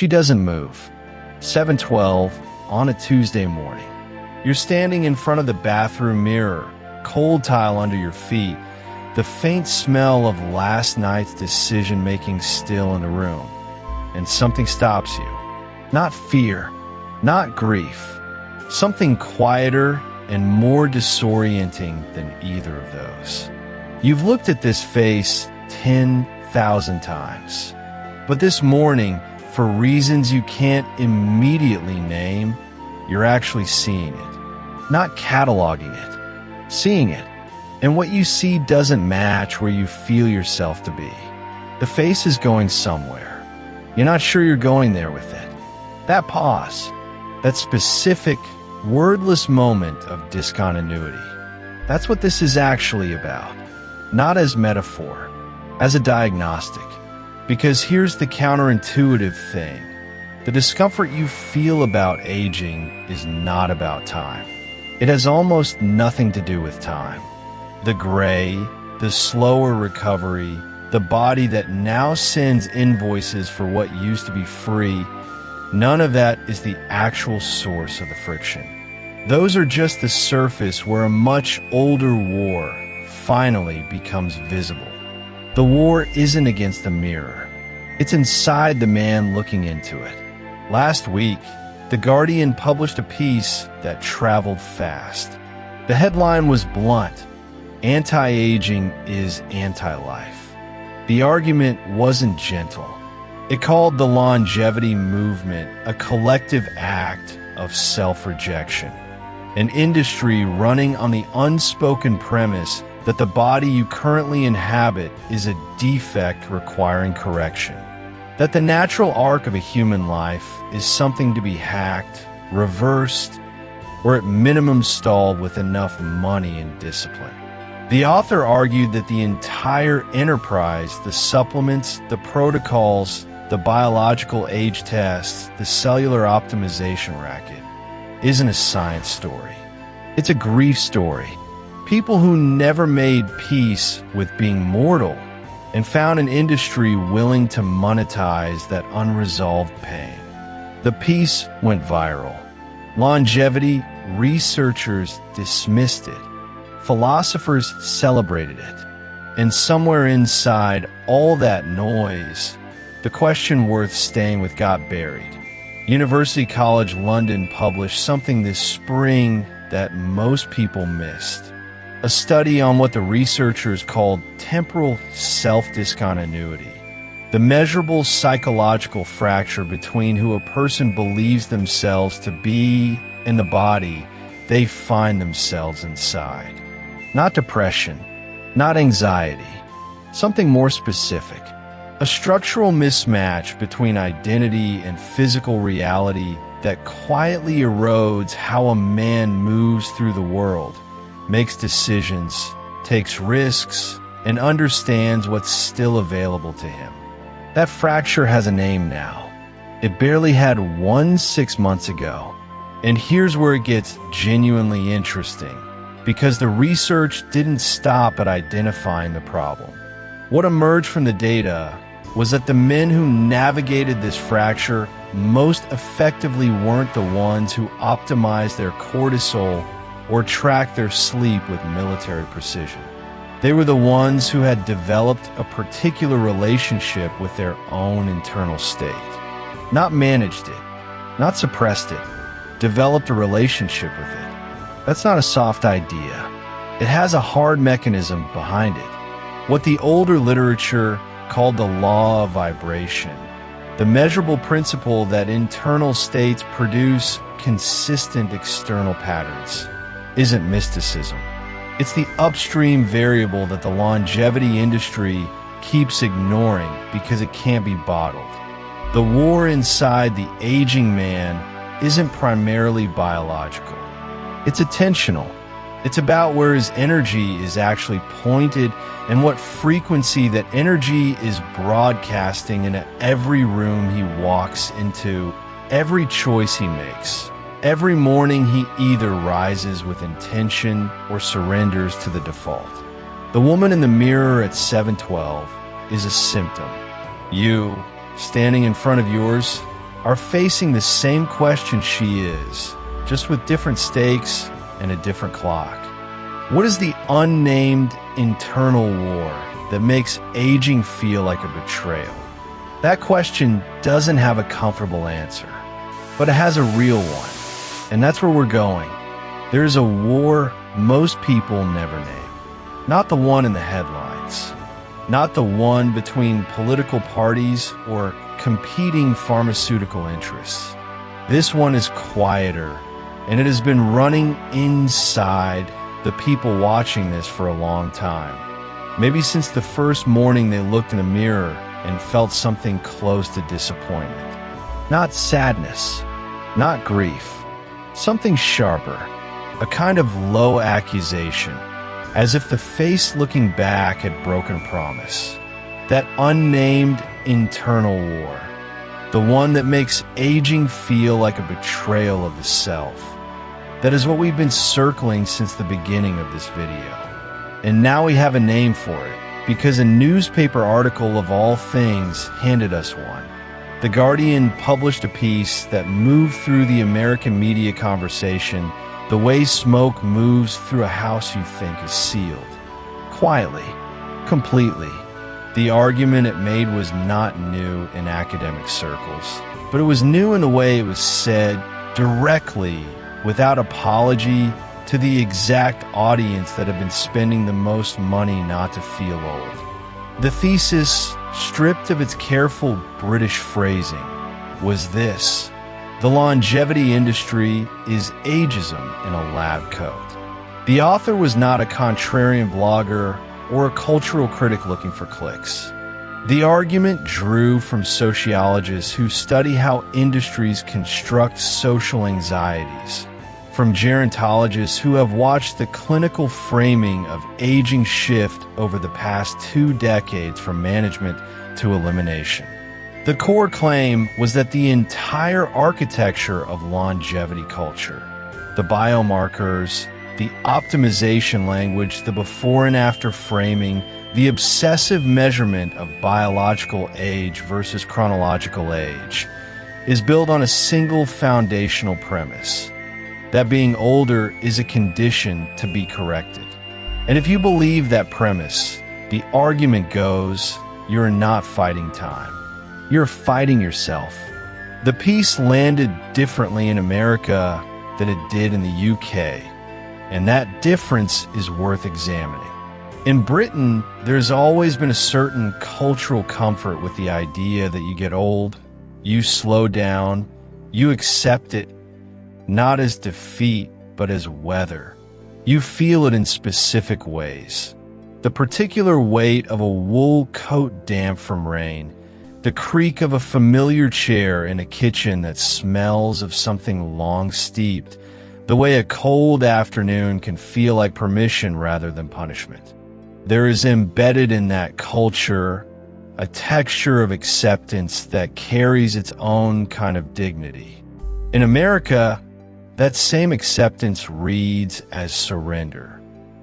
She doesn't move. 7:12 on a Tuesday morning. You're standing in front of the bathroom mirror, cold tile under your feet, the faint smell of last night's decision-making still in the room. And something stops you. Not fear, not grief. Something quieter and more disorienting than either of those. You've looked at this face 10,000 times. But this morning, for reasons you can't immediately name, you're actually seeing it. Not cataloging it, seeing it. And what you see doesn't match where you feel yourself to be. The face is going somewhere. You're not sure you're going there with it. That pause, that specific, wordless moment of discontinuity, that's what this is actually about. Not as metaphor, as a diagnostic. Because here's the counterintuitive thing. The discomfort you feel about aging is not about time. It has almost nothing to do with time. The gray, the slower recovery, the body that now sends invoices for what used to be free, none of that is the actual source of the friction. Those are just the surface where a much older war finally becomes visible. The war isn't against the mirror. It's inside the man looking into it. Last week, The Guardian published a piece that traveled fast. The headline was blunt: anti-aging is anti-life. The argument wasn't gentle. It called the longevity movement a collective act of self-rejection, an industry running on the unspoken premise that the body you currently inhabit is a defect requiring correction, that the natural arc of a human life is something to be hacked, reversed, or at minimum stalled with enough money and discipline. The author argued that the entire enterprise, the supplements, the protocols, the biological age tests, the cellular optimization racket, isn't a science story. It's a grief story. People who never made peace with being mortal and found an industry willing to monetize that unresolved pain. The piece went viral. Longevity researchers dismissed it. Philosophers celebrated it. And somewhere inside all that noise, the question worth staying with got buried. University College London published something this spring that most people missed. A study on what the researchers called temporal self-discontinuity, the measurable psychological fracture between who a person believes themselves to be and the body they find themselves inside. Not depression, not anxiety, something more specific. A structural mismatch between identity and physical reality that quietly erodes how a man moves through the world, makes decisions, takes risks, and understands what's still available to him. That fracture has a name now. It barely had one 6 months ago. And here's where it gets genuinely interesting, because the research didn't stop at identifying the problem. What emerged from the data was that the men who navigated this fracture most effectively weren't the ones who optimized their cortisol or tracked their sleep with military precision. They were the ones who had developed a particular relationship with their own internal state. Not managed it, not suppressed it, developed a relationship with it. That's not a soft idea. It has a hard mechanism behind it. What the older literature called the law of vibration, the measurable principle that internal states produce consistent external patterns, isn't mysticism. It's the upstream variable that the longevity industry keeps ignoring because it can't be bottled. The war inside the aging man isn't primarily biological. It's attentional. It's about where his energy is actually pointed and what frequency that energy is broadcasting into every room he walks into, every choice he makes. Every morning he either rises with intention or surrenders to the default. The woman in the mirror at 7:12 is a symptom. You, standing in front of yours, are facing the same question she is, just with different stakes and a different clock. What is the unnamed internal war that makes aging feel like a betrayal? That question doesn't have a comfortable answer, but it has a real one, and that's where we're going. There is a war most people never name. Not the one in the headlines. Not the one between political parties or competing pharmaceutical interests. This one is quieter, and it has been running inside the people watching this for a long time. Maybe since the first morning they looked in a mirror and felt something close to disappointment. Not sadness, not grief, something sharper, a kind of low accusation, as if the face looking back had broken promise. That unnamed internal war, the one that makes aging feel like a betrayal of the self. That is what we've been circling since the beginning of this video. And now we have a name for it, because a newspaper article of all things handed us one. The Guardian published a piece that moved through the American media conversation the way smoke moves through a house you think is sealed. Quietly, completely. The argument it made was not new in academic circles, but it was new in the way it was said directly, without apology, to the exact audience that had been spending the most money not to feel old. The thesis, stripped of its careful British phrasing, was this: the longevity industry is ageism in a lab coat. The author was not a contrarian blogger or a cultural critic looking for clicks. The argument drew from sociologists who study how industries construct social anxieties, from gerontologists who have watched the clinical framing of aging shift over the past 2 decades from management to elimination. The core claim was that the entire architecture of longevity culture, the biomarkers, the optimization language, the before and after framing, the obsessive measurement of biological age versus chronological age, is built on a single foundational premise: that being older is a condition to be corrected. And if you believe that premise, the argument goes, you're not fighting time. You're fighting yourself. The piece landed differently in America than it did in the UK, and that difference is worth examining. In Britain, there's always been a certain cultural comfort with the idea that you get old, you slow down, you accept it, not as defeat, but as weather. You feel it in specific ways. The particular weight of a wool coat damp from rain, the creak of a familiar chair in a kitchen that smells of something long steeped, the way a cold afternoon can feel like permission rather than punishment. There is embedded in that culture a texture of acceptance that carries its own kind of dignity. In America, that same acceptance reads as surrender.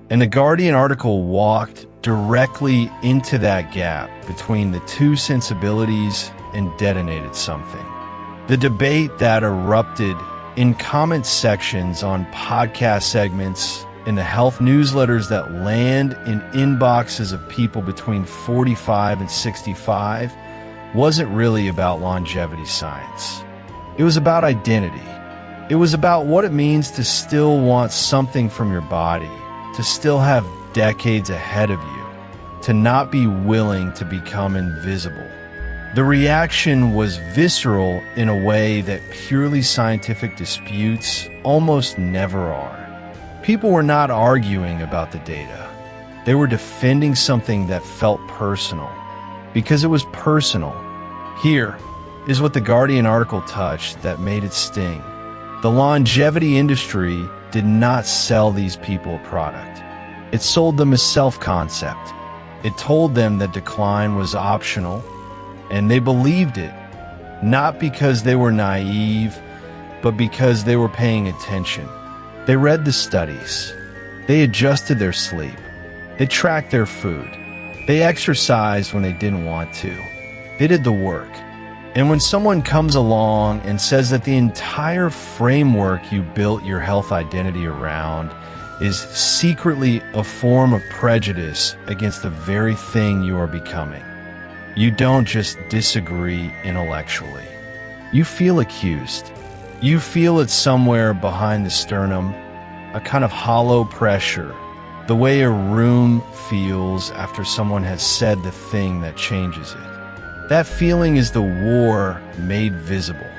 And the Guardian article walked directly into that gap between the two sensibilities and detonated something. The debate that erupted in comment sections on podcast segments, in the health newsletters that land in inboxes of people between 45 and 65, wasn't really about longevity science. It was about identity. It was about what it means to still want something from your body, to still have decades ahead of you, to not be willing to become invisible. The reaction was visceral in a way that purely scientific disputes almost never are. People were not arguing about the data. They were defending something that felt personal, because it was personal. Here is what the Guardian article touched that made it sting. The longevity industry did not sell these people a product. It sold them a self-concept. It told them that decline was optional, and they believed it, not because they were naive, but because they were paying attention. They read the studies. They adjusted their sleep. They tracked their food. They exercised when they didn't want to. They did the work. And when someone comes along and says that the entire framework you built your health identity around is secretly a form of prejudice against the very thing you are becoming, you don't just disagree intellectually. You feel accused. You feel it somewhere behind the sternum, a kind of hollow pressure, the way a room feels after someone has said the thing that changes it. That feeling is the war made visible.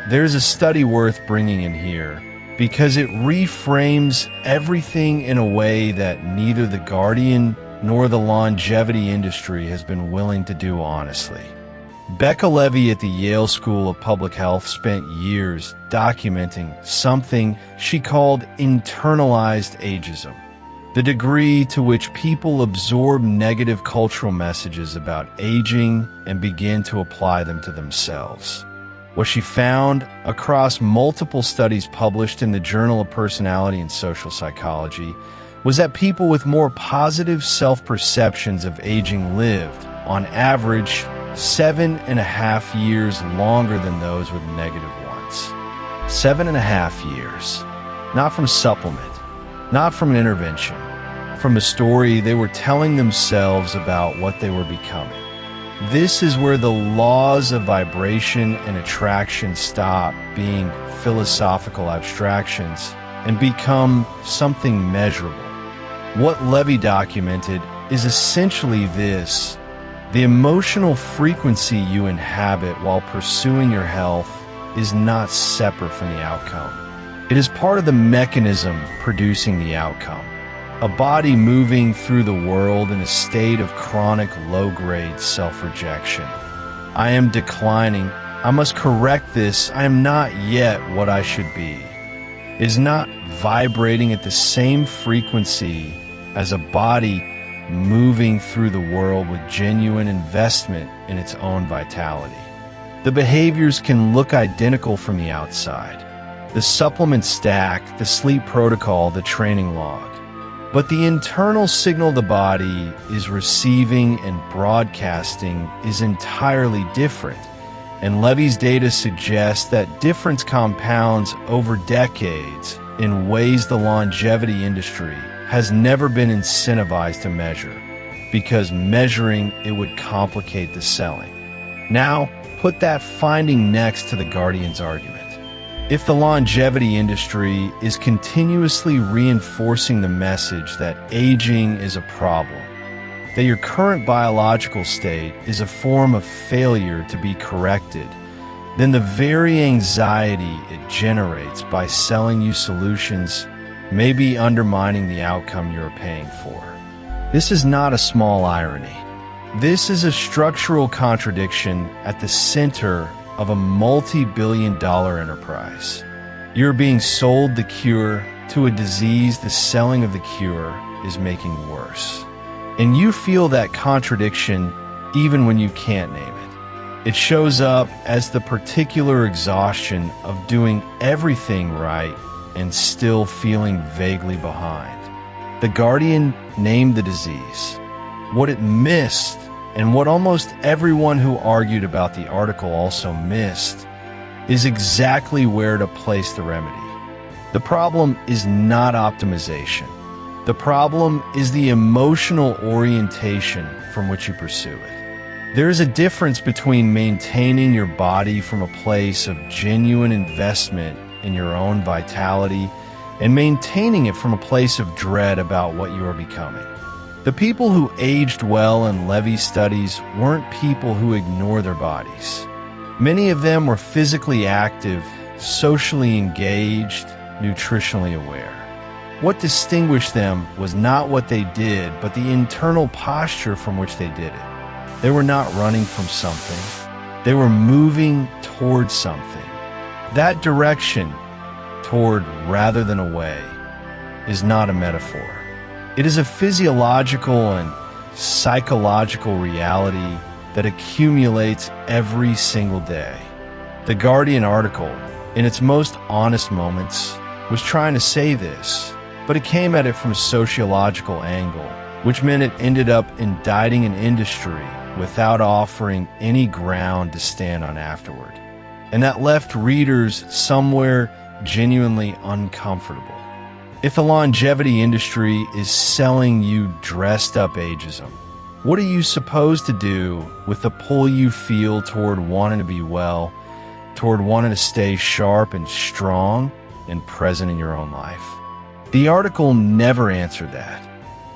There's a study worth bringing in here because it reframes everything in a way that neither The Guardian nor the longevity industry has been willing to do honestly. Becca Levy at the Yale School of Public Health spent years documenting something she called internalized ageism, the degree to which people absorb negative cultural messages about aging and begin to apply them to themselves. What she found across multiple studies published in the Journal of Personality and Social Psychology was that people with more positive self-perceptions of aging lived, on average, 7.5 years longer than those with negative ones. 7.5 years. Not from supplement, not from an intervention, from a story they were telling themselves about what they were becoming. This is where the laws of vibration and attraction stop being philosophical abstractions and become something measurable. What Levy documented is essentially this: the emotional frequency you inhabit while pursuing your health is not separate from the outcome. It is part of the mechanism producing the outcome. A body moving through the world in a state of chronic low-grade self-rejection. I am declining. I must correct this. I am not yet what I should be. Is not vibrating at the same frequency as a body moving through the world with genuine investment in its own vitality. The behaviors can look identical from the outside. The supplement stack, the sleep protocol, the training log. But the internal signal the body is receiving and broadcasting is entirely different, and Levy's data suggests that difference compounds over decades in ways the longevity industry has never been incentivized to measure, because measuring it would complicate the selling. Now, put that finding next to the Guardian's argument. If the longevity industry is continuously reinforcing the message that aging is a problem, that your current biological state is a form of failure to be corrected, then the very anxiety it generates by selling you solutions may be undermining the outcome you're paying for. This is not a small irony. This is a structural contradiction at the center of a multi-billion-dollar enterprise. You're being sold the cure to a disease the selling of the cure is making worse. And you feel that contradiction even when you can't name it. It shows up as the particular exhaustion of doing everything right and still feeling vaguely behind. The Guardian named the disease. What it missed, and what almost everyone who argued about the article also missed, is exactly where to place the remedy. The problem is not optimization. The problem is the emotional orientation from which you pursue it. There is a difference between maintaining your body from a place of genuine investment in your own vitality and maintaining it from a place of dread about what you are becoming. The people who aged well in Levy's studies weren't people who ignore their bodies. Many of them were physically active, socially engaged, nutritionally aware. What distinguished them was not what they did, but the internal posture from which they did it. They were not running from something. They were moving towards something. That direction, toward rather than away, is not a metaphor. It is a physiological and psychological reality that accumulates every single day. The Guardian article, in its most honest moments, was trying to say this, but it came at it from a sociological angle, which meant it ended up indicting an industry without offering any ground to stand on afterward. And that left readers somewhere genuinely uncomfortable. If the longevity industry is selling you dressed-up ageism, what are you supposed to do with the pull you feel toward wanting to be well, toward wanting to stay sharp and strong and present in your own life? The article never answered that.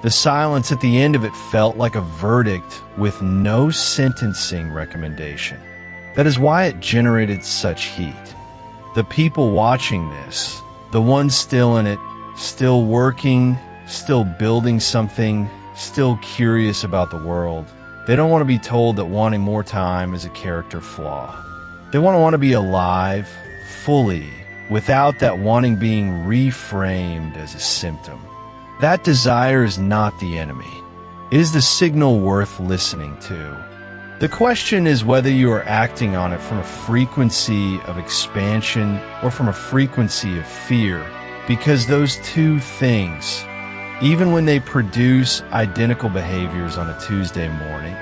The silence at the end of it felt like a verdict with no sentencing recommendation. That is why it generated such heat. The people watching this, the ones still in it, still working, still building something, still curious about the world, they don't want to be told that wanting more time is a character flaw. They want to be alive, fully, without that wanting being reframed as a symptom. That desire is not the enemy. It is the signal worth listening to. The question is whether you are acting on it from a frequency of expansion or from a frequency of fear, because those two things, even when they produce identical behaviors on a Tuesday morning,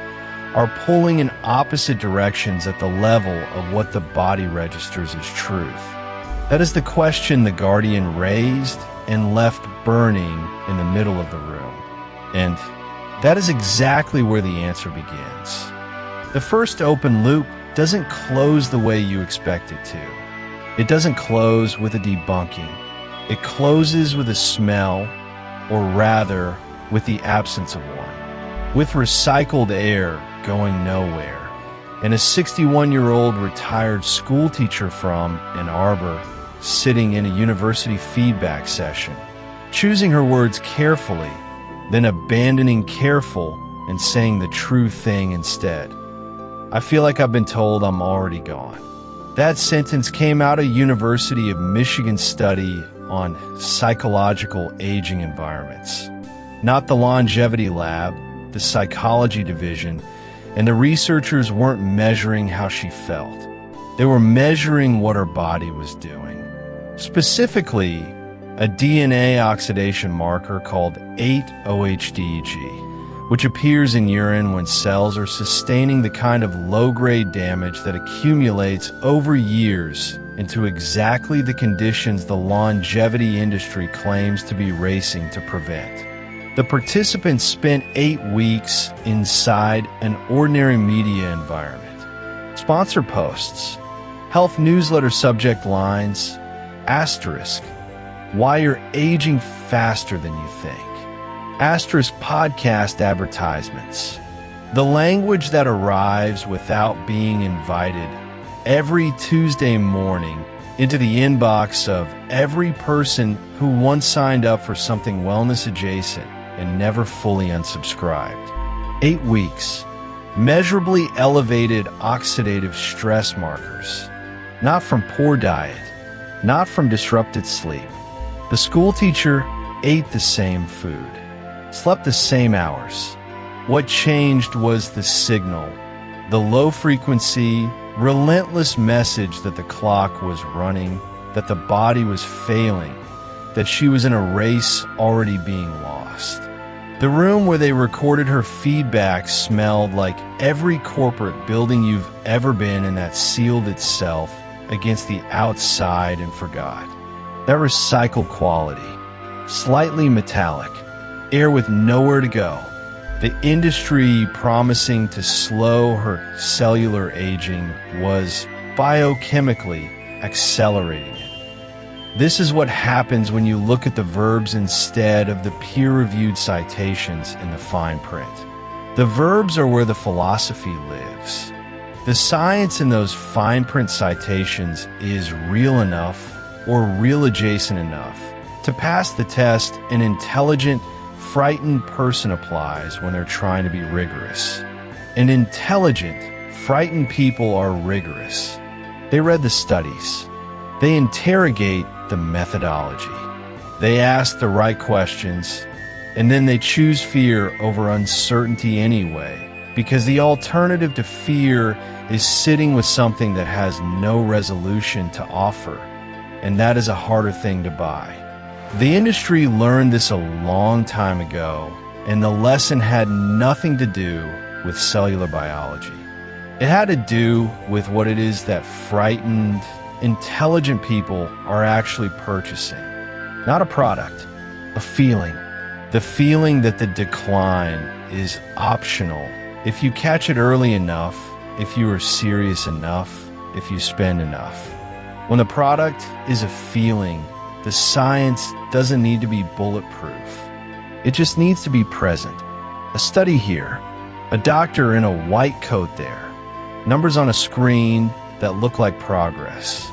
are pulling in opposite directions at the level of what the body registers as truth. That is the question the Guardian raised and left burning in the middle of the room. And that is exactly where the answer begins. The first open loop doesn't close the way you expect it to. It doesn't close with a debunking. It closes with a smell, or rather, with the absence of one. With recycled air going nowhere, and a 61-year-old retired school teacher from Ann Arbor sitting in a university feedback session, choosing her words carefully, then abandoning careful and saying the true thing instead. I feel like I've been told I'm already gone. That sentence came out of University of Michigan study on psychological aging environments. Not the longevity lab, the psychology division, and the researchers weren't measuring how she felt. They were measuring what her body was doing. Specifically, a DNA oxidation marker called 8-OHDG, which appears in urine when cells are sustaining the kind of low-grade damage that accumulates over years into exactly the conditions the longevity industry claims to be racing to prevent. The participants spent 8 weeks inside an ordinary media environment. Sponsored posts, health newsletter subject lines, asterisk, why you're aging faster than you think, asterisk podcast advertisements. The language that arrives without being invited every Tuesday morning into the inbox of every person who once signed up for something wellness adjacent and never fully unsubscribed. 8 weeks, measurably elevated oxidative stress markers, not from poor diet, not from disrupted sleep. The school teacher ate the same food, slept the same hours. What changed was the signal, the low-frequency, relentless message that the clock was running, that the body was failing, that she was in a race already being lost. The room where they recorded her feedback smelled like every corporate building you've ever been in that sealed itself against the outside and forgot. That recycled quality, slightly metallic, air with nowhere to go, the industry promising to slow her cellular aging was biochemically accelerating it. This is what happens when you look at the verbs instead of the peer-reviewed citations in the fine print. The verbs are where the philosophy lives. The science in those fine print citations is real enough or real adjacent enough to pass the test an intelligent, frightened person applies when they're trying to be rigorous. And intelligent, frightened people are rigorous. They read the studies. They interrogate the methodology. They ask the right questions, and then they choose fear over uncertainty anyway, because the alternative to fear is sitting with something that has no resolution to offer, and that is a harder thing to buy. The industry learned this a long time ago, and the lesson had nothing to do with cellular biology. It had to do with what it is that frightened, intelligent people are actually purchasing. Not a product, a feeling. The feeling that the decline is optional if you catch it early enough, if you are serious enough, if you spend enough. When the product is a feeling, the science doesn't need to be bulletproof. It just needs to be present. A study here, a doctor in a white coat there, numbers on a screen that look like progress.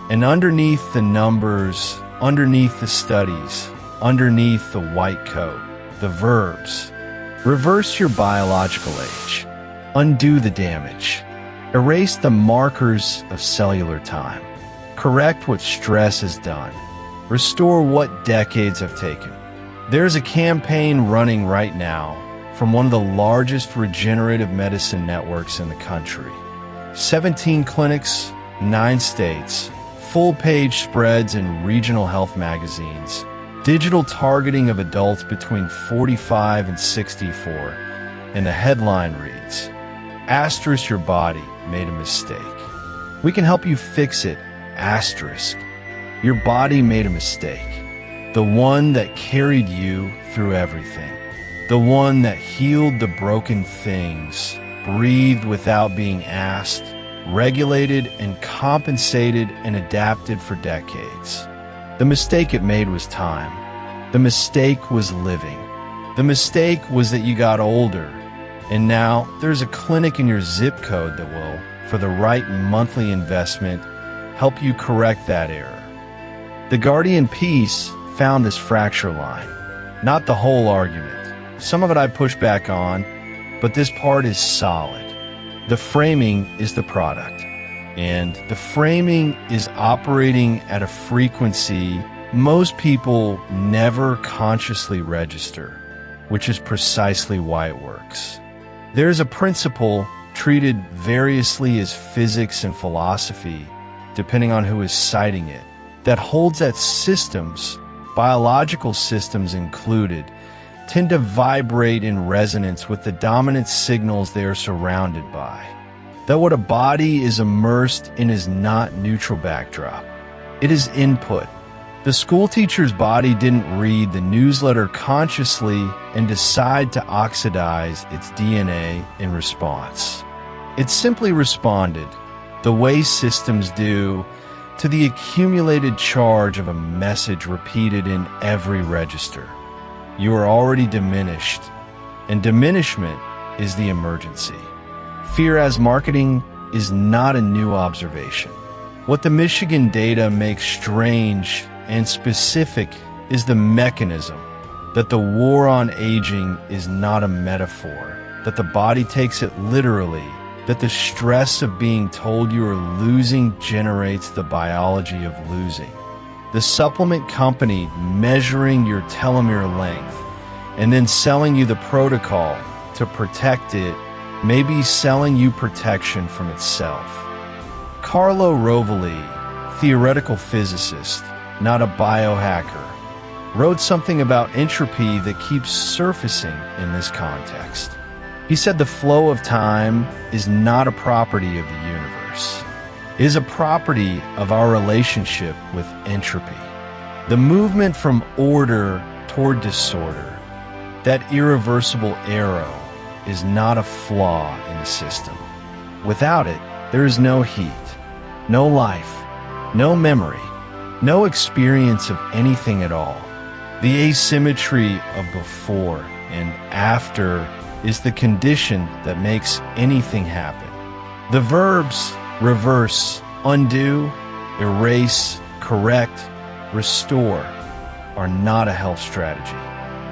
And underneath the numbers, underneath the studies, underneath the white coat, the verbs. Reverse your biological age. Undo the damage. Erase the markers of cellular time. Correct what stress has done. Restore what decades have taken. There's a campaign running right now from one of the largest regenerative medicine networks in the country. 17 clinics, 9 states, full-page spreads in regional health magazines, digital targeting of adults between 45 and 64, and the headline reads, "Asterisk your body made a mistake. We can help you fix it, asterisk. Your body made a mistake. The one that carried you through everything. The one that healed the broken things, breathed without being asked, regulated and compensated and adapted for decades. The mistake it made was time. The mistake was living. The mistake was that you got older, and now there's a clinic in your zip code that will, for the right monthly investment, help you correct that error." The Guardian piece found this fracture line, not the whole argument. Some of it I push back on, but this part is solid. The framing is the product, and the framing is operating at a frequency most people never consciously register, which is precisely why it works. There's a principle treated variously as physics and philosophy, depending on who is citing it, that holds that systems, biological systems included, tend to vibrate in resonance with the dominant signals they are surrounded by. That what a body is immersed in is not neutral backdrop. It is input. The schoolteacher's body didn't read the newsletter consciously and decide to oxidize its DNA in response. It simply responded, the way systems do, to the accumulated charge of a message repeated in every register. You are already diminished, and diminishment is the emergency. Fear as marketing is not a new observation. What the Michigan data makes strange and specific is the mechanism, that the war on aging is not a metaphor, that the body takes it literally, that the stress of being told you are losing generates the biology of losing. The supplement company measuring your telomere length and then selling you the protocol to protect it may be selling you protection from itself. Carlo Rovelli, theoretical physicist, not a biohacker, wrote something about entropy that keeps surfacing in this context. He said the flow of time is not a property of the universe. It is a property of our relationship with entropy. The movement from order toward disorder, that irreversible arrow, is not a flaw in the system. Without it, there is no heat, no life, no memory, no experience of anything at all. The asymmetry of before and after is the condition that makes anything happen. The verbs reverse, undo, erase, correct, restore are not a health strategy.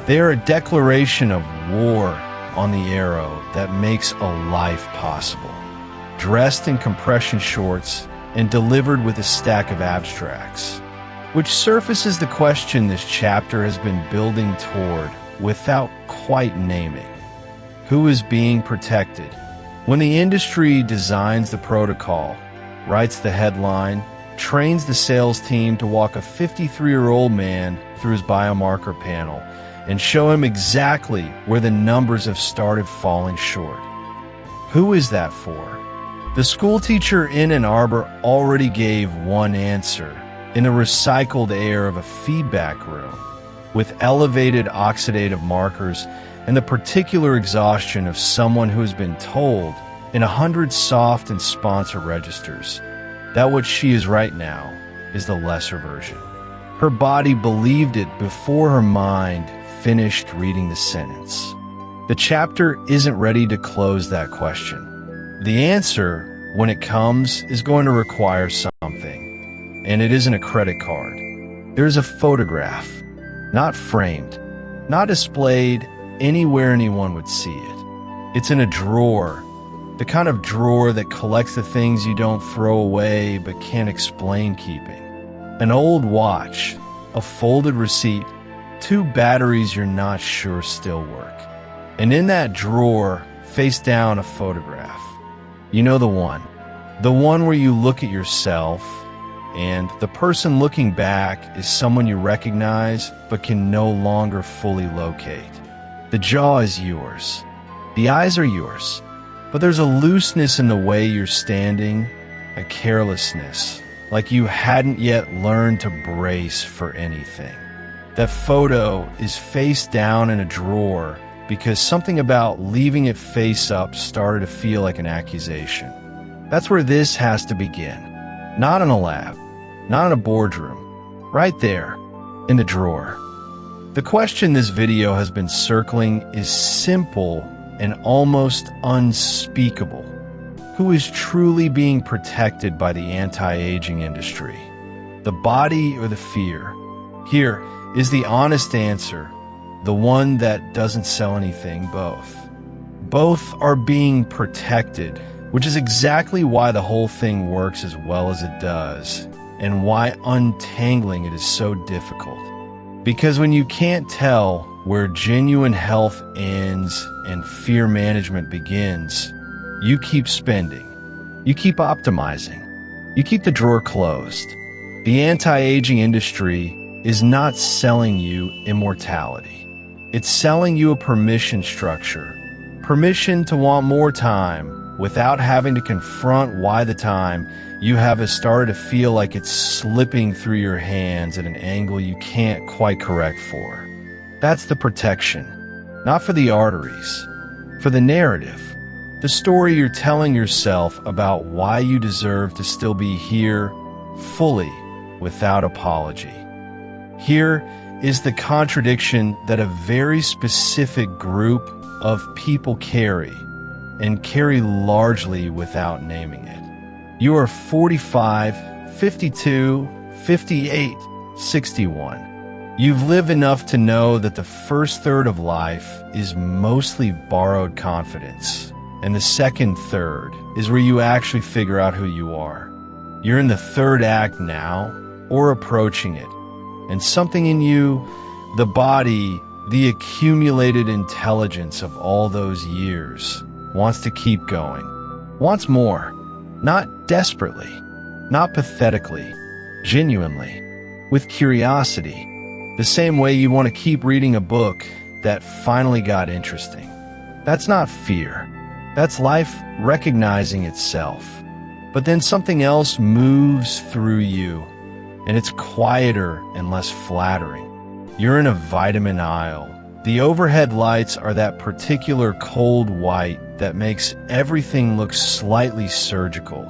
They are a declaration of war on the arrow that makes a life possible, dressed in compression shorts and delivered with a stack of abstracts, which surfaces the question this chapter has been building toward without quite naming. Who is being protected? When the industry designs the protocol, writes the headline, trains the sales team to walk a 53-year-old man through his biomarker panel and show him exactly where the numbers have started falling short. Who is that for? The schoolteacher in Ann Arbor already gave one answer in a recycled air of a feedback room, with elevated oxidative markers and the particular exhaustion of someone who has been told in 100 soft and sponsor registers that what she is right now is the lesser version. Her body believed it before her mind finished reading the sentence. The chapter isn't ready to close that question. The answer, when it comes, is going to require something, and it isn't a credit card. There's a photograph, not framed, not displayed anywhere anyone would see it. It's in a drawer, the kind of drawer that collects the things you don't throw away but can't explain keeping. An old watch, a folded receipt, 2 batteries you're not sure still work. And in that drawer, face down, a photograph. You know the one where you look at yourself, and the person looking back is someone you recognize but can no longer fully locate. The jaw is yours. The eyes are yours. But there's a looseness in the way you're standing, a carelessness, like you hadn't yet learned to brace for anything. That photo is face down in a drawer because something about leaving it face up started to feel like an accusation. That's where this has to begin. Not in a lab, not in a boardroom, right there, in the drawer. The question this video has been circling is simple and almost unspeakable. Who is truly being protected by the anti-aging industry? The body or the fear? Here is the honest answer, the one that doesn't sell anything: both. Both are being protected, which is exactly why the whole thing works as well as it does, and why untangling it is so difficult. Because when you can't tell where genuine health ends and fear management begins, you keep spending, you keep optimizing, you keep the drawer closed. The anti-aging industry is not selling you immortality. It's selling you a permission structure, permission to want more time without having to confront why the time you have has started to feel like it's slipping through your hands at an angle you can't quite correct for. That's the protection, not for the arteries, for the narrative, the story you're telling yourself about why you deserve to still be here, fully, without apology. Here is the contradiction that a very specific group of people carry, and carry largely without naming it. You are 45, 52, 58, 61. You've lived enough to know that the first third of life is mostly borrowed confidence, and the second third is where you actually figure out who you are. You're in the third act now, or approaching it, and something in you, the body, the accumulated intelligence of all those years, wants to keep going, wants more. Not desperately, not pathetically, genuinely, with curiosity, the same way you want to keep reading a book that finally got interesting. That's not fear. That's life recognizing itself. But then something else moves through you, and it's quieter and less flattering. You're in a vitamin aisle. The overhead lights are that particular cold white that makes everything look slightly surgical,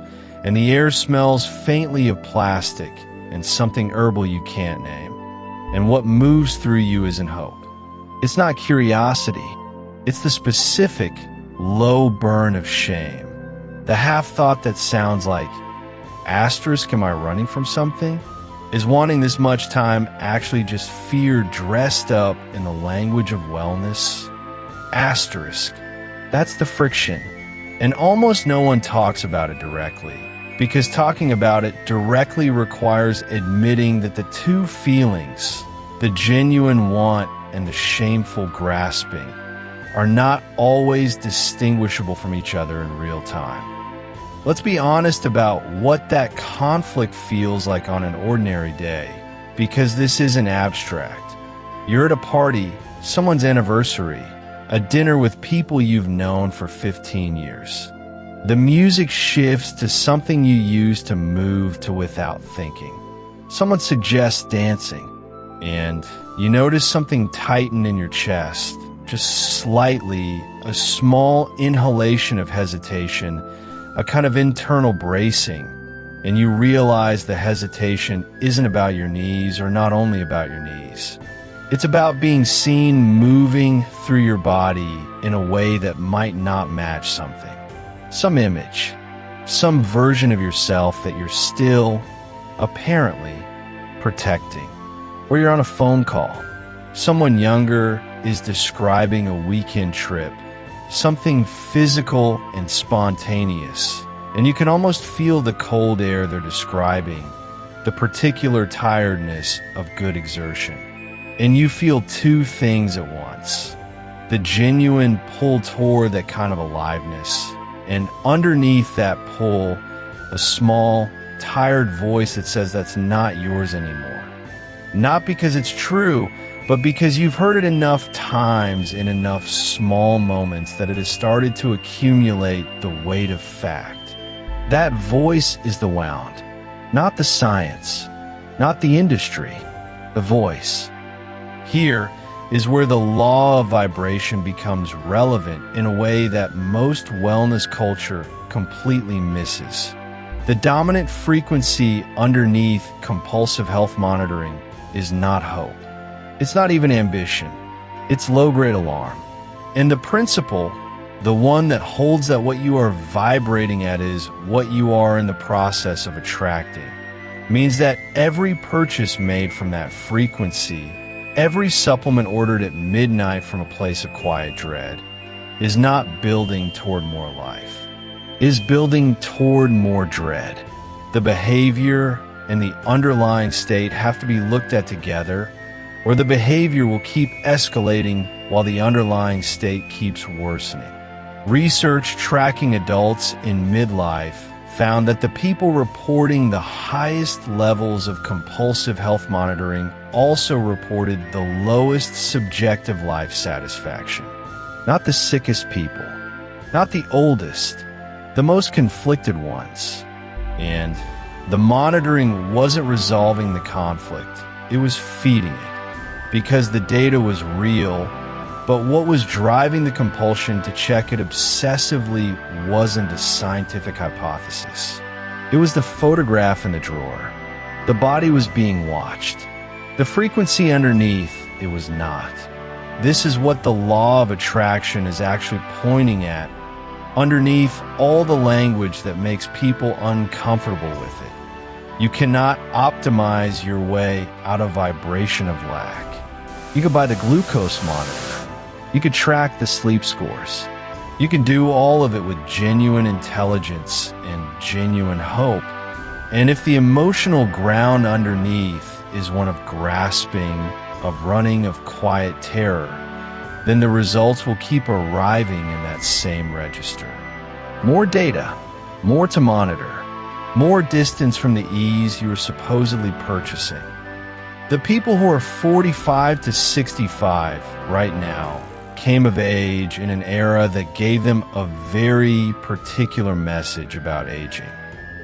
and the air smells faintly of plastic and something herbal you can't name. And what moves through you isn't hope. It's not curiosity. It's the specific, low burn of shame. The half-thought that sounds like, asterisk, am I running from something? Is wanting this much time actually just fear dressed up in the language of wellness? Asterisk. That's the friction. And almost no one talks about it directly, because talking about it directly requires admitting that the two feelings, the genuine want and the shameful grasping, are not always distinguishable from each other in real time. Let's be honest about what that conflict feels like on an ordinary day, because this isn't abstract. You're at a party, someone's anniversary, a dinner with people you've known for 15 years. The music shifts to something you use to move to without thinking. Someone suggests dancing, and you notice something tighten in your chest, just slightly, a small inhalation of hesitation, a kind of internal bracing, and you realize the hesitation isn't about your knees, or not only about your knees. It's about being seen moving through your body in a way that might not match something. Some image, some version of yourself that you're still, apparently, protecting. Or you're on a phone call. Someone younger is describing a weekend trip, something physical and spontaneous, and you can almost feel the cold air they're describing, the particular tiredness of good exertion. And you feel two things at once: the genuine pull toward that kind of aliveness, and underneath that pull, a small, tired voice that says that's not yours anymore. Not because it's true, but because you've heard it enough times in enough small moments that it has started to accumulate the weight of fact. That voice is the wound, not the science, not the industry, the voice. Here is where the law of vibration becomes relevant in a way that most wellness culture completely misses. The dominant frequency underneath compulsive health monitoring is not hope. It's not even ambition. It's low-grade alarm. And the principle, the one that holds that what you are vibrating at is what you are in the process of attracting, means that every purchase made from that frequency, every supplement ordered at midnight from a place of quiet dread, is not building toward more life, is building toward more dread. The behavior and the underlying state have to be looked at together, or the behavior will keep escalating while the underlying state keeps worsening. Research tracking adults in midlife found that the people reporting the highest levels of compulsive health monitoring also reported the lowest subjective life satisfaction. Not the sickest people, not the oldest, the most conflicted ones. And the monitoring wasn't resolving the conflict, it was feeding it. Because the data was real, but what was driving the compulsion to check it obsessively wasn't a scientific hypothesis. It was the photograph in the drawer. The body was being watched. The frequency underneath, it was not. This is what the law of attraction is actually pointing at, underneath all the language that makes people uncomfortable with it. You cannot optimize your way out of vibration of lack. You could buy the glucose monitor. You could track the sleep scores. You can do all of it with genuine intelligence and genuine hope. And if the emotional ground underneath is one of grasping, of running, of quiet terror, then the results will keep arriving in that same register. More data, more to monitor, more distance from the ease you are supposedly purchasing. The people who are 45 to 65 right now came of age in an era that gave them a very particular message about aging.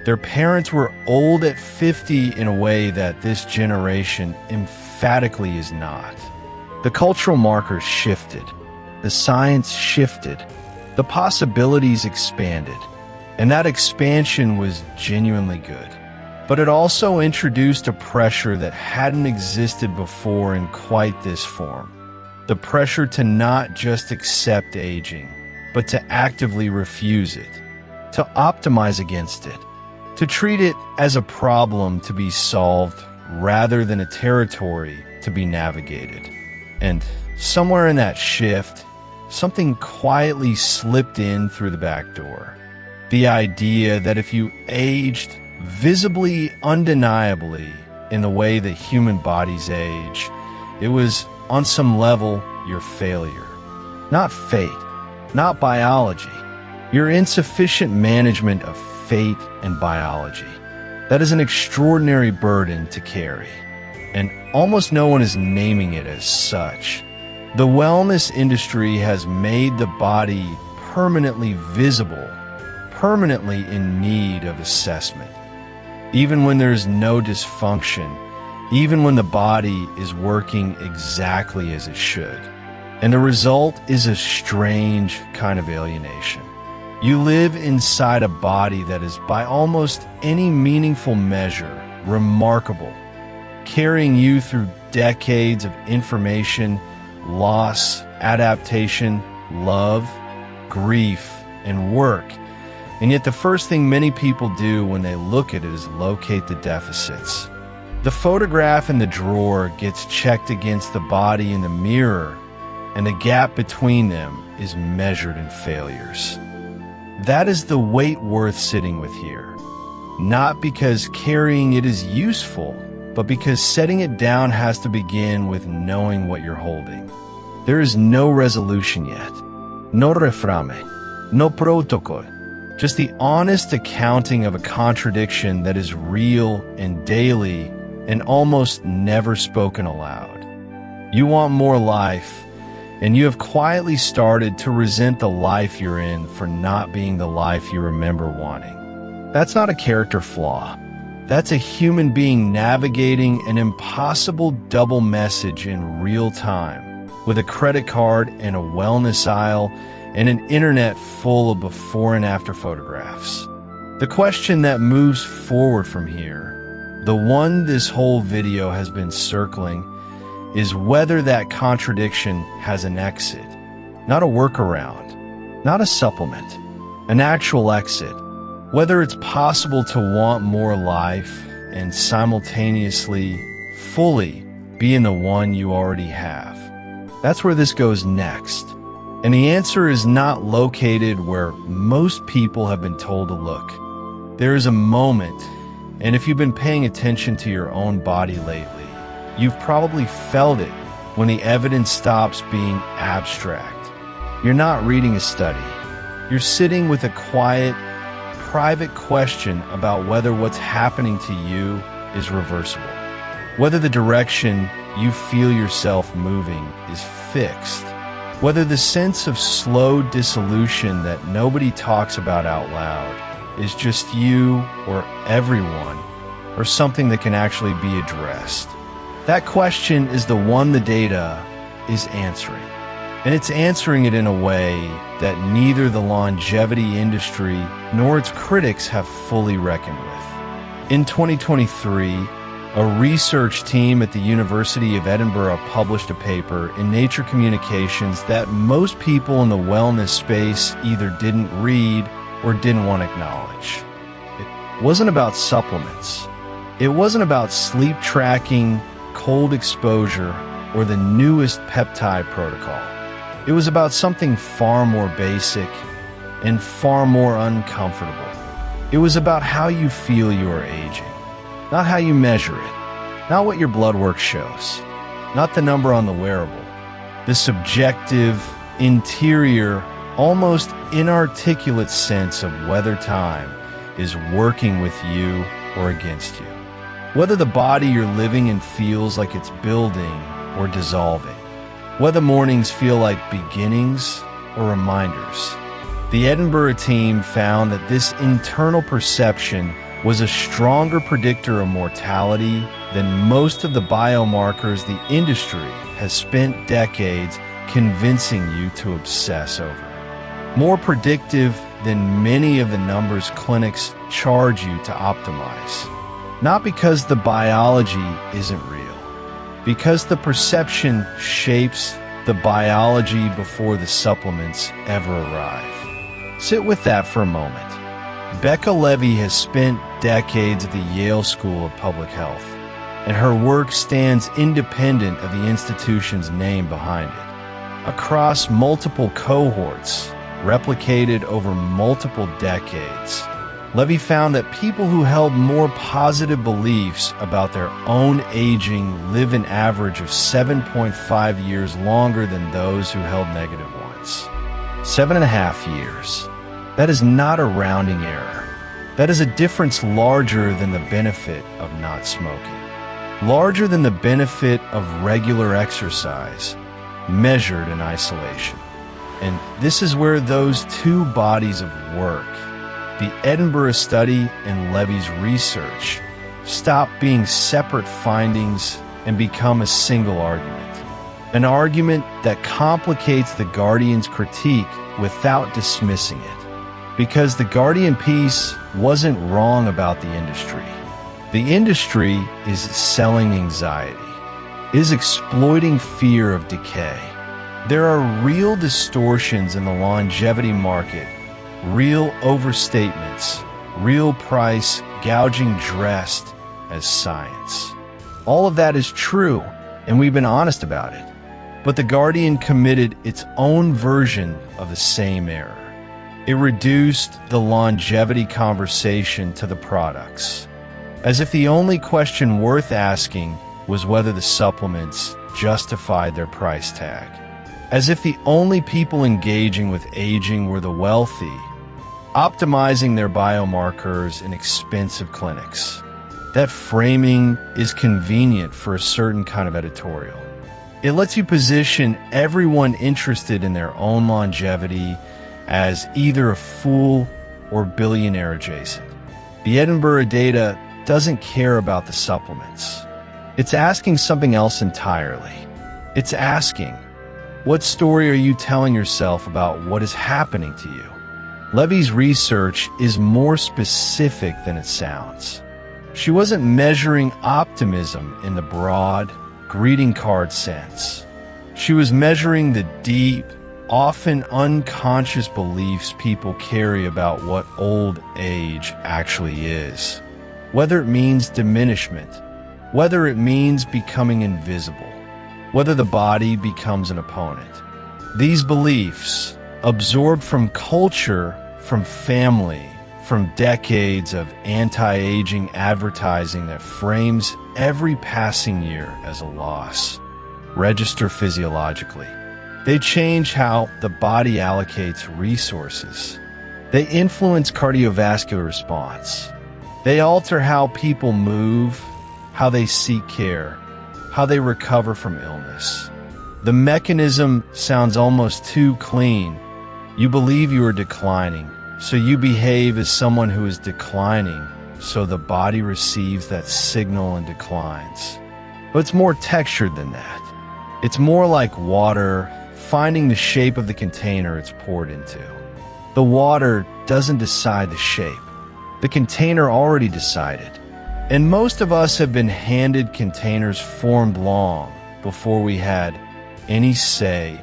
Their parents were old at 50 in a way that this generation emphatically is not. The cultural markers shifted. The science shifted. The possibilities expanded. And that expansion was genuinely good. But it also introduced a pressure that hadn't existed before in quite this form. The pressure to not just accept aging, but to actively refuse it, to optimize against it, to treat it as a problem to be solved rather than a territory to be navigated. And somewhere in that shift, something quietly slipped in through the back door. The idea that if you aged visibly, undeniably, in the way that human bodies age, it was, on some level, your failure. Not fate, not biology. Your insufficient management of fate and biology. That is an extraordinary burden to carry. And almost no one is naming it as such. The wellness industry has made the body permanently visible, permanently in need of assessment. Even when there's no dysfunction, even when the body is working exactly as it should. And the result is a strange kind of alienation. You live inside a body that is, by almost any meaningful measure, remarkable, carrying you through decades of information, loss, adaptation, love, grief, and work. And yet the first thing many people do when they look at it is locate the deficits. The photograph in the drawer gets checked against the body in the mirror, and the gap between them is measured in failures. That is the weight worth sitting with here. Not because carrying it is useful, but because setting it down has to begin with knowing what you're holding. There is no resolution yet. No reframe. No protocol. Just the honest accounting of a contradiction that is real and daily and almost never spoken aloud. You want more life, and you have quietly started to resent the life you're in for not being the life you remember wanting. That's not a character flaw. That's a human being navigating an impossible double message in real time, with a credit card and a wellness aisle and an internet full of before and after photographs. The question that moves forward from here, the one this whole video has been circling, is whether that contradiction has an exit, not a workaround, not a supplement, an actual exit. Whether it's possible to want more life and simultaneously, fully be in the one you already have. That's where this goes next. And the answer is not located where most people have been told to look. There is a moment, and if you've been paying attention to your own body lately, you've probably felt it when the evidence stops being abstract. You're not reading a study. You're sitting with a quiet, private question about whether what's happening to you is reversible, whether the direction you feel yourself moving is fixed, whether the sense of slow dissolution that nobody talks about out loud is just you or everyone, or something that can actually be addressed. That question is the one the data is answering. And it's answering it in a way that neither the longevity industry nor its critics have fully reckoned with. In 2023, a research team at the University of Edinburgh published a paper in Nature Communications that most people in the wellness space either didn't read or didn't want to acknowledge. It wasn't about supplements. It wasn't about sleep tracking, cold exposure, or the newest peptide protocol. It was about something far more basic and far more uncomfortable. It was about how you feel you are aging, not how you measure it, not what your blood work shows, not the number on the wearable, the subjective, interior, almost inarticulate sense of whether time is working with you or against you. Whether the body you're living in feels like it's building or dissolving. Whether mornings feel like beginnings or reminders. The Edinburgh team found that this internal perception was a stronger predictor of mortality than most of the biomarkers the industry has spent decades convincing you to obsess over. More predictive than many of the numbers clinics charge you to optimize. Not because the biology isn't real, because the perception shapes the biology before the supplements ever arrive. Sit with that for a moment. Becca Levy has spent decades at the Yale School of Public Health, and her work stands independent of the institution's name behind it. Across multiple cohorts, replicated over multiple decades, Levy found that people who held more positive beliefs about their own aging live an average of 7.5 years longer than those who held negative ones. 7.5 years. That is not a rounding error. That is a difference larger than the benefit of not smoking, larger than the benefit of regular exercise, measured in isolation. And this is where those two bodies of work, the Edinburgh study and Levy's research, stop being separate findings and become a single argument. An argument that complicates the Guardian's critique without dismissing it. Because the Guardian piece wasn't wrong about the industry. The industry is selling anxiety, is exploiting fear of decay. There are real distortions in the longevity market, real overstatements, real price gouging dressed as science. All of that is true, and we've been honest about it. But the Guardian committed its own version of the same error. It reduced the longevity conversation to the products, as if the only question worth asking was whether the supplements justified their price tag. As if the only people engaging with aging were the wealthy, optimizing their biomarkers in expensive clinics. That framing is convenient for a certain kind of editorial. It lets you position everyone interested in their own longevity as either a fool or billionaire adjacent. The Edinburgh data doesn't care about the supplements. It's asking something else entirely. It's asking, what story are you telling yourself about what is happening to you? Levy's research is more specific than it sounds. She wasn't measuring optimism in the broad, greeting card sense. She was measuring the deep, often unconscious beliefs people carry about what old age actually is. Whether it means diminishment, whether it means becoming invisible, whether the body becomes an opponent. These beliefs, absorbed from culture, from family, from decades of anti-aging advertising that frames every passing year as a loss, register physiologically. They change how the body allocates resources. They influence cardiovascular response. They alter how people move, how they seek care, how they recover from illness. The mechanism sounds almost too clean. You believe you are declining, so you behave as someone who is declining, so the body receives that signal and declines. But it's more textured than that. It's more like water finding the shape of the container it's poured into. The water doesn't decide the shape. The container already decided. And most of us have been handed containers formed long before we had any say,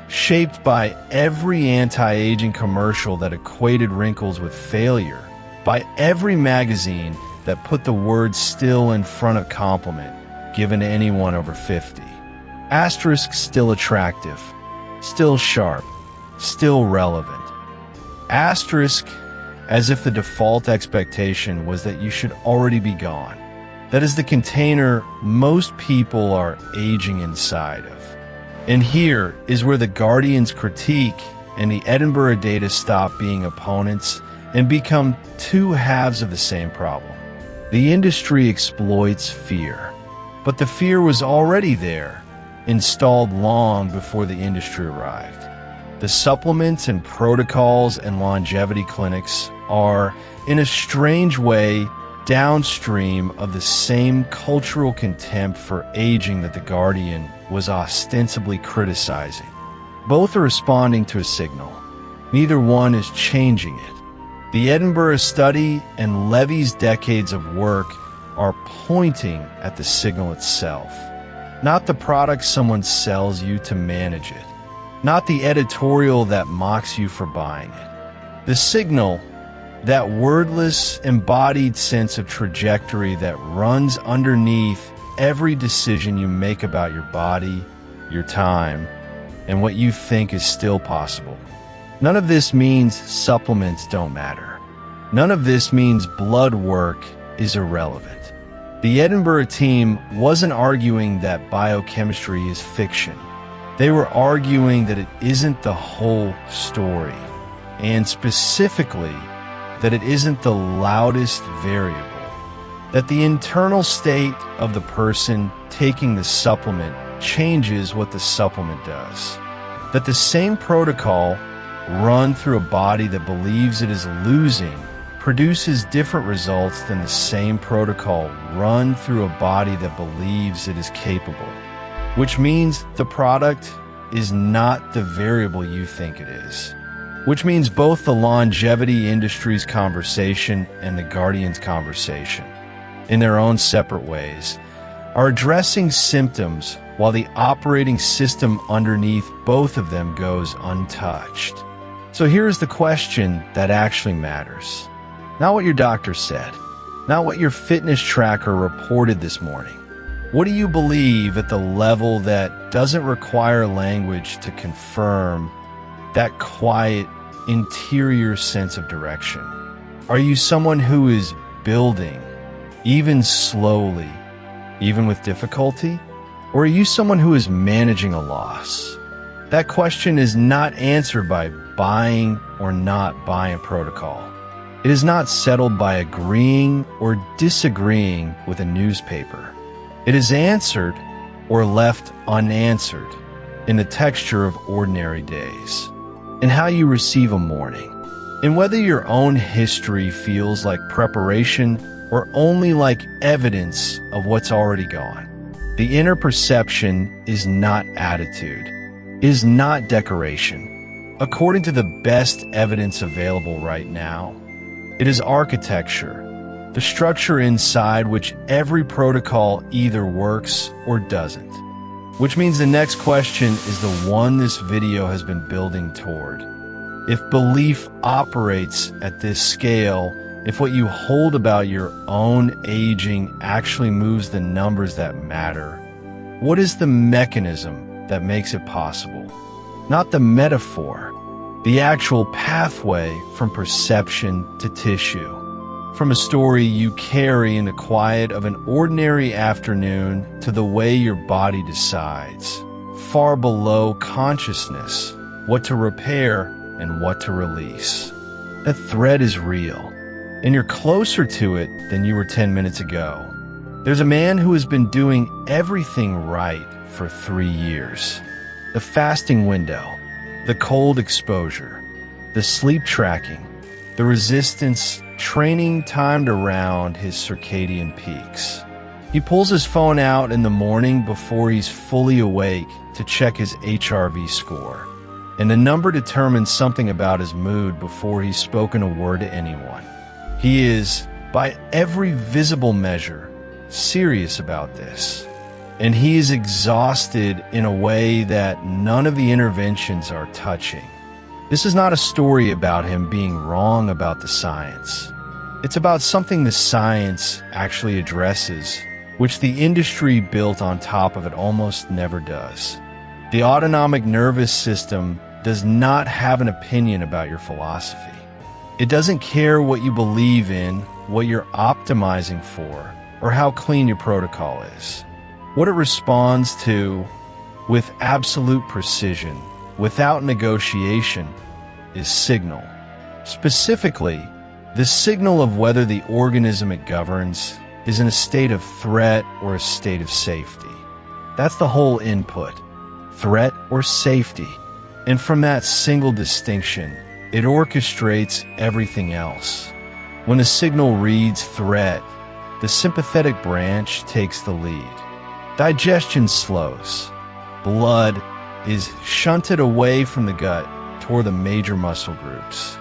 shaped by every anti-aging commercial that equated wrinkles with failure, by every magazine that put the word still in front of compliment given to anyone over 50. Asterisk still attractive, still sharp, still relevant. Asterisk as if the default expectation was that you should already be gone. That is the container most people are aging inside of. And here is where the Guardian's critique and the Edinburgh data stop being opponents and become two halves of the same problem. The industry exploits fear, but the fear was already there, installed long before the industry arrived. The supplements and protocols and longevity clinics are, in a strange way, downstream of the same cultural contempt for aging that The Guardian was ostensibly criticizing. Both are responding to a signal. Neither one is changing it. The Edinburgh study and Levy's decades of work are pointing at the signal itself, not the product someone sells you to manage it, not the editorial that mocks you for buying it. The signal, that wordless, embodied sense of trajectory that runs underneath every decision you make about your body, your time, and what you think is still possible. None of this means supplements don't matter. None of this means blood work is irrelevant. The Edinburgh team wasn't arguing that biochemistry is fiction. They were arguing that it isn't the whole story, and specifically, that it isn't the loudest variable, that the internal state of the person taking the supplement changes what the supplement does. That the same protocol run through a body that believes it is losing produces different results than the same protocol run through a body that believes it is capable, which means the product is not the variable you think it is, which means both the longevity industry's conversation and the Guardian's conversation, in their own separate ways, are addressing symptoms while the operating system underneath both of them goes untouched. So here's the question that actually matters. Not what your doctor said, not what your fitness tracker reported this morning. What do you believe at the level that doesn't require language to confirm that quiet, interior sense of direction? Are you someone who is building, even slowly, even with difficulty? Or are you someone who is managing a loss? That question is not answered by buying or not buying a protocol. It is not settled by agreeing or disagreeing with a newspaper. It is answered or left unanswered in the texture of ordinary days, in how you receive a morning, in whether your own history feels like preparation or only like evidence of what's already gone. The inner perception is not attitude, is not decoration. According to the best evidence available right now, it is architecture, the structure inside which every protocol either works or doesn't. Which means the next question is the one this video has been building toward. If belief operates at this scale, if what you hold about your own aging actually moves the numbers that matter, what is the mechanism that makes it possible? Not the metaphor, the actual pathway from perception to tissue. From a story you carry in the quiet of an ordinary afternoon to the way your body decides, far below consciousness, what to repair and what to release. That thread is real, and you're closer to it than you were 10 minutes ago. There's a man who has been doing everything right for 3 years. The fasting window, the cold exposure, the sleep tracking, the resistance training timed around his circadian peaks. He pulls his phone out in the morning before he's fully awake to check his HRV score, and the number determines something about his mood before he's spoken a word to anyone. He is, by every visible measure, serious about this, and he is exhausted in a way that none of the interventions are touching. This is not a story about him being wrong about the science. It's about something the science actually addresses, which the industry built on top of it almost never does. The autonomic nervous system does not have an opinion about your philosophy. It doesn't care what you believe in, what you're optimizing for, or how clean your protocol is. What it responds to, with absolute precision, without negotiation, is signal. Specifically, the signal of whether the organism it governs is in a state of threat or a state of safety. That's the whole input, threat or safety. And from that single distinction, it orchestrates everything else. When the signal reads threat, the sympathetic branch takes the lead. Digestion slows. Blood is shunted away from the gut toward the major muscle groups.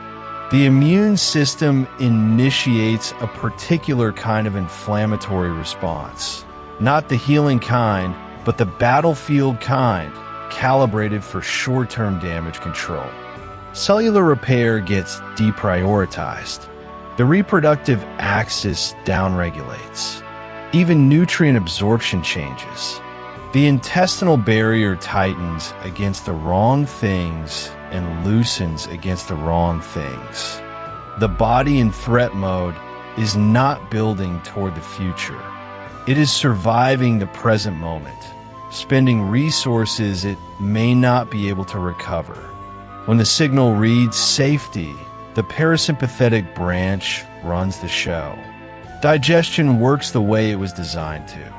The immune system initiates a particular kind of inflammatory response. Not the healing kind, but the battlefield kind, calibrated for short-term damage control. Cellular repair gets deprioritized. The reproductive axis downregulates. Even nutrient absorption changes. The intestinal barrier tightens against the wrong things and loosens against the wrong things. The body in threat mode is not building toward the future. It is surviving the present moment, spending resources it may not be able to recover. When the signal reads safety, the parasympathetic branch runs the show. Digestion works the way it was designed to.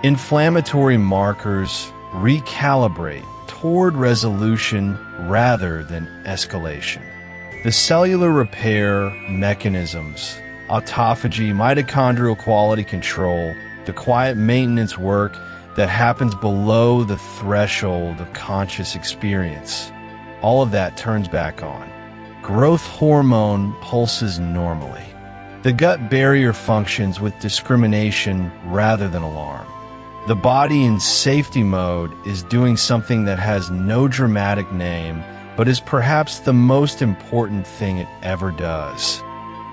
Inflammatory markers recalibrate toward resolution rather than escalation. The cellular repair mechanisms, autophagy, mitochondrial quality control, the quiet maintenance work that happens below the threshold of conscious experience, all of that turns back on. Growth hormone pulses normally. The gut barrier functions with discrimination rather than alarm. The body in safety mode is doing something that has no dramatic name, but is perhaps the most important thing it ever does.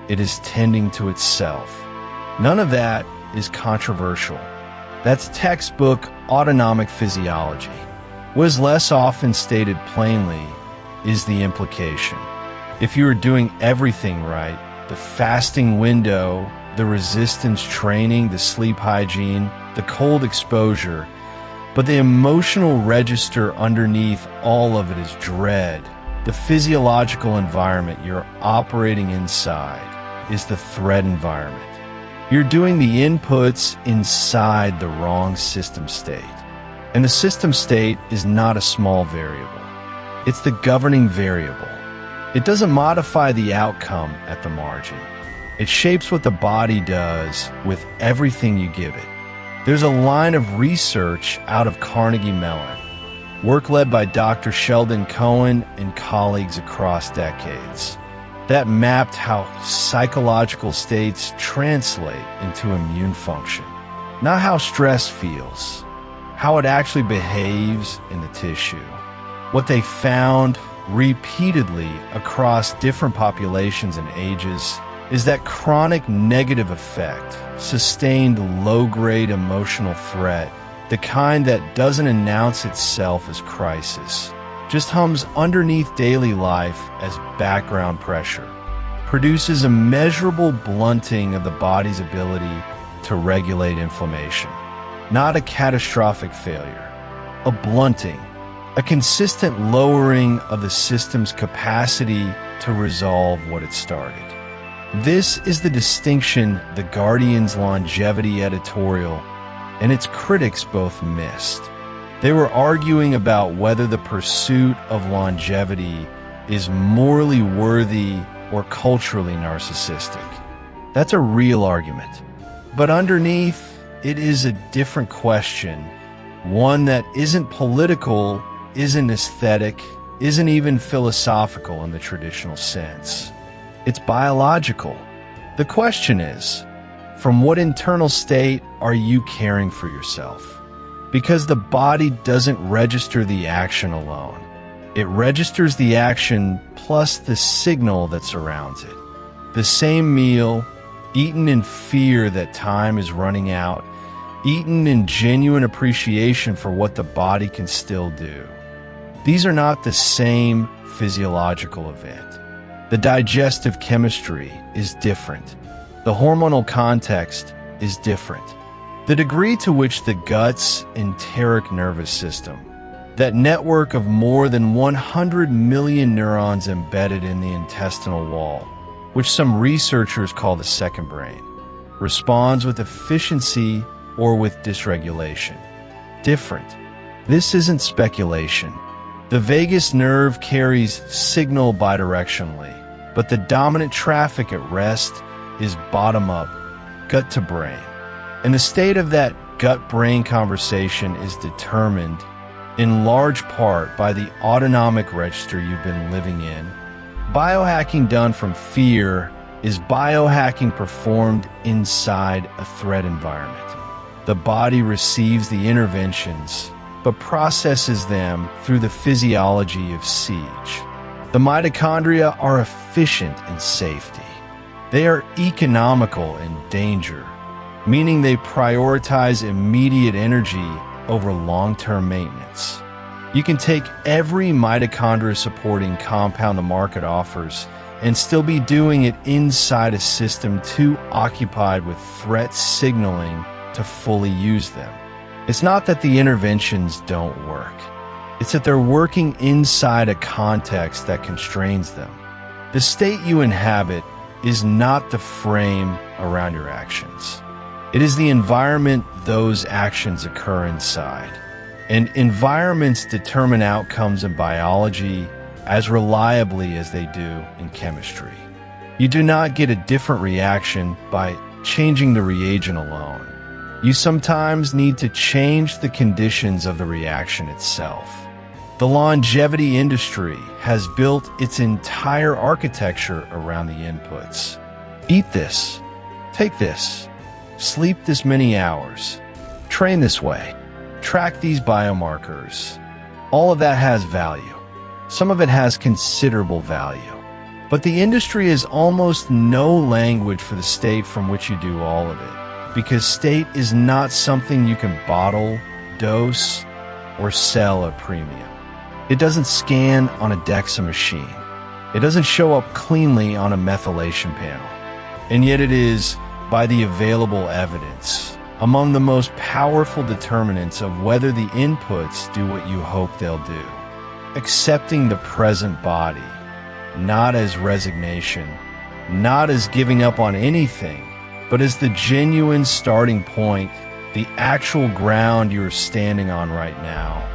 It is tending to itself. None of that is controversial. That's textbook autonomic physiology. What is less often stated plainly is the implication. If you are doing everything right, the fasting window, the resistance training, the sleep hygiene, the cold exposure, but the emotional register underneath all of it is dread. The physiological environment you're operating inside is the threat environment. You're doing the inputs inside the wrong system state. And the system state is not a small variable. It's the governing variable. It doesn't modify the outcome at the margin. It shapes what the body does with everything you give it. There's a line of research out of Carnegie Mellon, work led by Dr. Sheldon Cohen and colleagues across decades, that mapped how psychological states translate into immune function. Not how stress feels, how it actually behaves in the tissue. What they found repeatedly across different populations and ages is that chronic negative effect, sustained low-grade emotional threat, the kind that doesn't announce itself as crisis, just hums underneath daily life as background pressure, produces a measurable blunting of the body's ability to regulate inflammation. Not a catastrophic failure, a blunting, a consistent lowering of the system's capacity to resolve what it started. This is the distinction the Guardian's longevity editorial and its critics both missed. They were arguing about whether the pursuit of longevity is morally worthy or culturally narcissistic. That's a real argument. But underneath, it is a different question, one that isn't political, isn't aesthetic, isn't even philosophical in the traditional sense. It's biological. The question is, from what internal state are you caring for yourself? Because the body doesn't register the action alone. It registers the action plus the signal that surrounds it. The same meal, eaten in fear that time is running out, eaten in genuine appreciation for what the body can still do. These are not the same physiological event. The digestive chemistry is different. The hormonal context is different. The degree to which the gut's enteric nervous system, that network of more than 100 million neurons embedded in the intestinal wall, which some researchers call the second brain, responds with efficiency or with dysregulation. Different. This isn't speculation. The vagus nerve carries signal bidirectionally, but the dominant traffic at rest is bottom-up, gut to brain. And the state of that gut-brain conversation is determined in large part by the autonomic register you've been living in. Biohacking done from fear is biohacking performed inside a threat environment. The body receives the interventions, but processes them through the physiology of siege. The mitochondria are efficient in safety. They are economical in danger, meaning they prioritize immediate energy over long-term maintenance. You can take every mitochondria-supporting compound the market offers and still be doing it inside a system too occupied with threat signaling to fully use them. It's not that the interventions don't work. It's that they're working inside a context that constrains them. The state you inhabit is not the frame around your actions. It is the environment those actions occur inside. and environments determine outcomes in biology as reliably as they do in chemistry. You do not get a different reaction by changing the reagent alone. You sometimes need to change the conditions of the reaction itself. The longevity industry has built its entire architecture around the inputs. Eat this, take this, sleep this many hours, train this way, track these biomarkers. All of that has value. Some of it has considerable value. But the industry has almost no language for the state from which you do all of it, because state is not something you can bottle, dose, or sell at premium. It doesn't scan on a DEXA machine. It doesn't show up cleanly on a methylation panel. And yet it is, by the available evidence, among the most powerful determinants of whether the inputs do what you hope they'll do. Accepting the present body, not as resignation, not as giving up on anything, but as the genuine starting point, the actual ground you're standing on right now,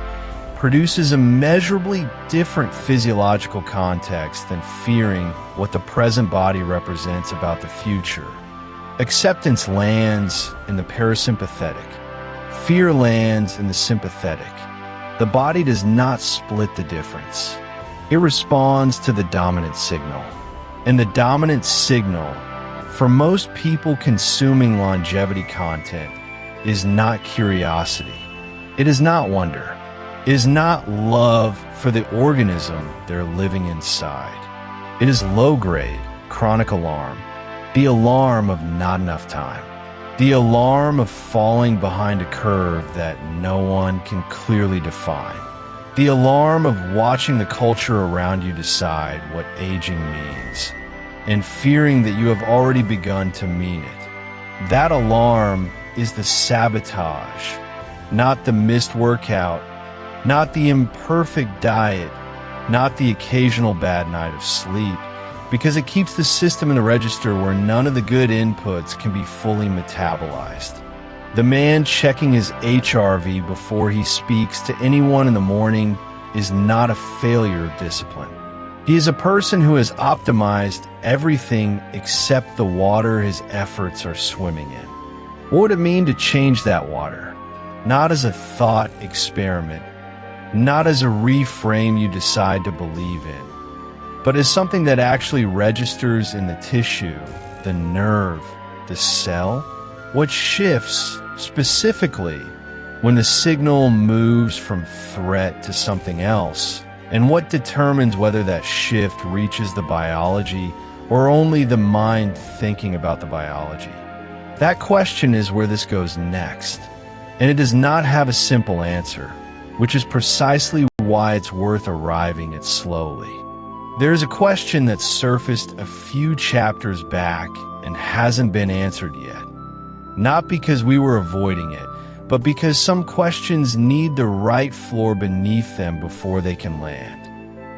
produces a measurably different physiological context than fearing what the present body represents about the future. Acceptance lands in the parasympathetic. Fear lands in the sympathetic. The body does not split the difference. It responds to the dominant signal. And the dominant signal, for most people consuming longevity content, is not curiosity. It is not wonder. It is not love for the organism they're living inside. It is low-grade, chronic alarm. The alarm of not enough time. The alarm of falling behind a curve that no one can clearly define. The alarm of watching the culture around you decide what aging means, and fearing that you have already begun to mean it. That alarm is the sabotage, not the missed workout, not the imperfect diet, not the occasional bad night of sleep, because it keeps the system in the register where none of the good inputs can be fully metabolized. The man checking his HRV before he speaks to anyone in the morning is not a failure of discipline. He is a person who has optimized everything except the water his efforts are swimming in. What would it mean to change that water? Not as a thought experiment, not as a reframe you decide to believe in, but as something that actually registers in the tissue, the nerve, the cell. What shifts specifically when the signal moves from threat to something else, and what determines whether that shift reaches the biology or only the mind thinking about the biology? That question is where this goes next, and it does not have a simple answer, which is precisely why it's worth arriving at slowly. There is a question that surfaced a few chapters back and hasn't been answered yet. Not because we were avoiding it, but because some questions need the right floor beneath them before they can land.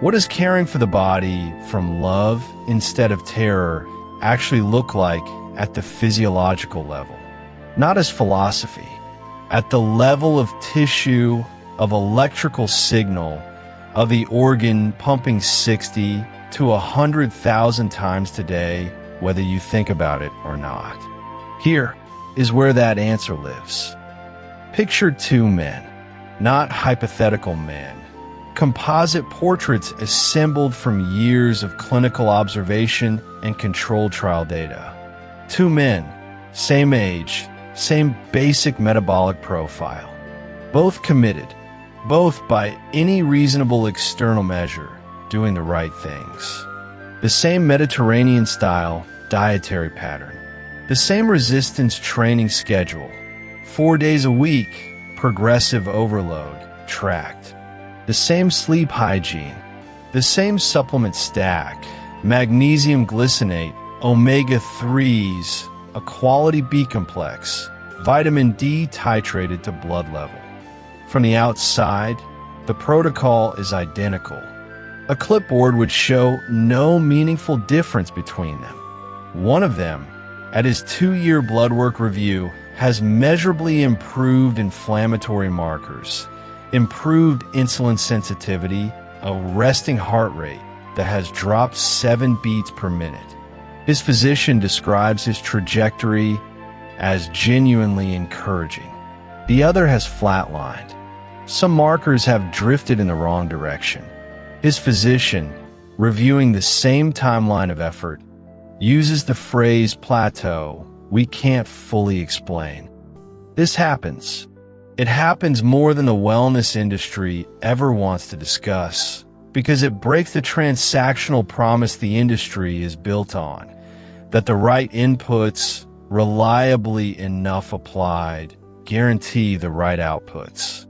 What does caring for the body from love instead of terror actually look like at the physiological level? Not as philosophy, at the level of tissue, of electrical signal, of the organ pumping 60 to 100,000 times today, whether you think about it or not. Here is where that answer lives. Picture two men, not hypothetical men, composite portraits assembled from years of clinical observation and controlled trial data. Two men, same age, same basic metabolic profile, both committed, both by any reasonable external measure, doing the right things. The same Mediterranean-style dietary pattern, the same resistance training schedule, 4 days a week, progressive overload, tracked. The same sleep hygiene, the same supplement stack, magnesium glycinate, omega-3s, a quality B complex, vitamin D titrated to blood level. From the outside, the protocol is identical. A clipboard would show no meaningful difference between them. One of them, at his 2-year blood work review, has measurably improved inflammatory markers, improved insulin sensitivity, a resting heart rate that has dropped 7 beats per minute. His physician describes his trajectory as genuinely encouraging. The other has flatlined. Some markers have drifted in the wrong direction. His physician, reviewing the same timeline of effort, uses the phrase plateau we can't fully explain. This happens. It happens more than the wellness industry ever wants to discuss, because it breaks the transactional promise the industry is built on, that the right inputs, reliably enough applied, guarantee the right outputs.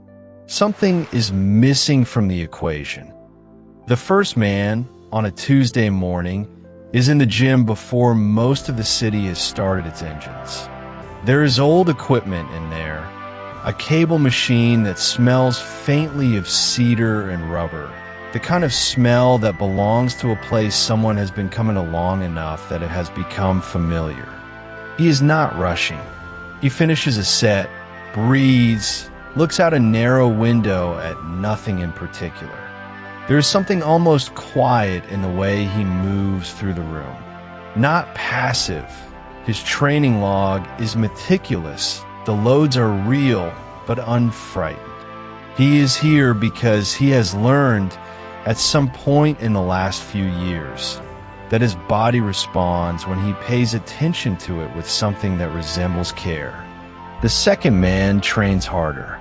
Something is missing from the equation. The first man, on a Tuesday morning, is in the gym before most of the city has started its engines. There is old equipment in there, a cable machine that smells faintly of cedar and rubber, the kind of smell that belongs to a place someone has been coming along enough that it has become familiar. He is not rushing. He finishes a set, breathes, looks out a narrow window at nothing in particular. There is something almost quiet in the way he moves through the room. Not passive. His training log is meticulous. The loads are real, but unfrightened. He is here because he has learned at some point in the last few years that his body responds when he pays attention to it with something that resembles care. The second man trains harder.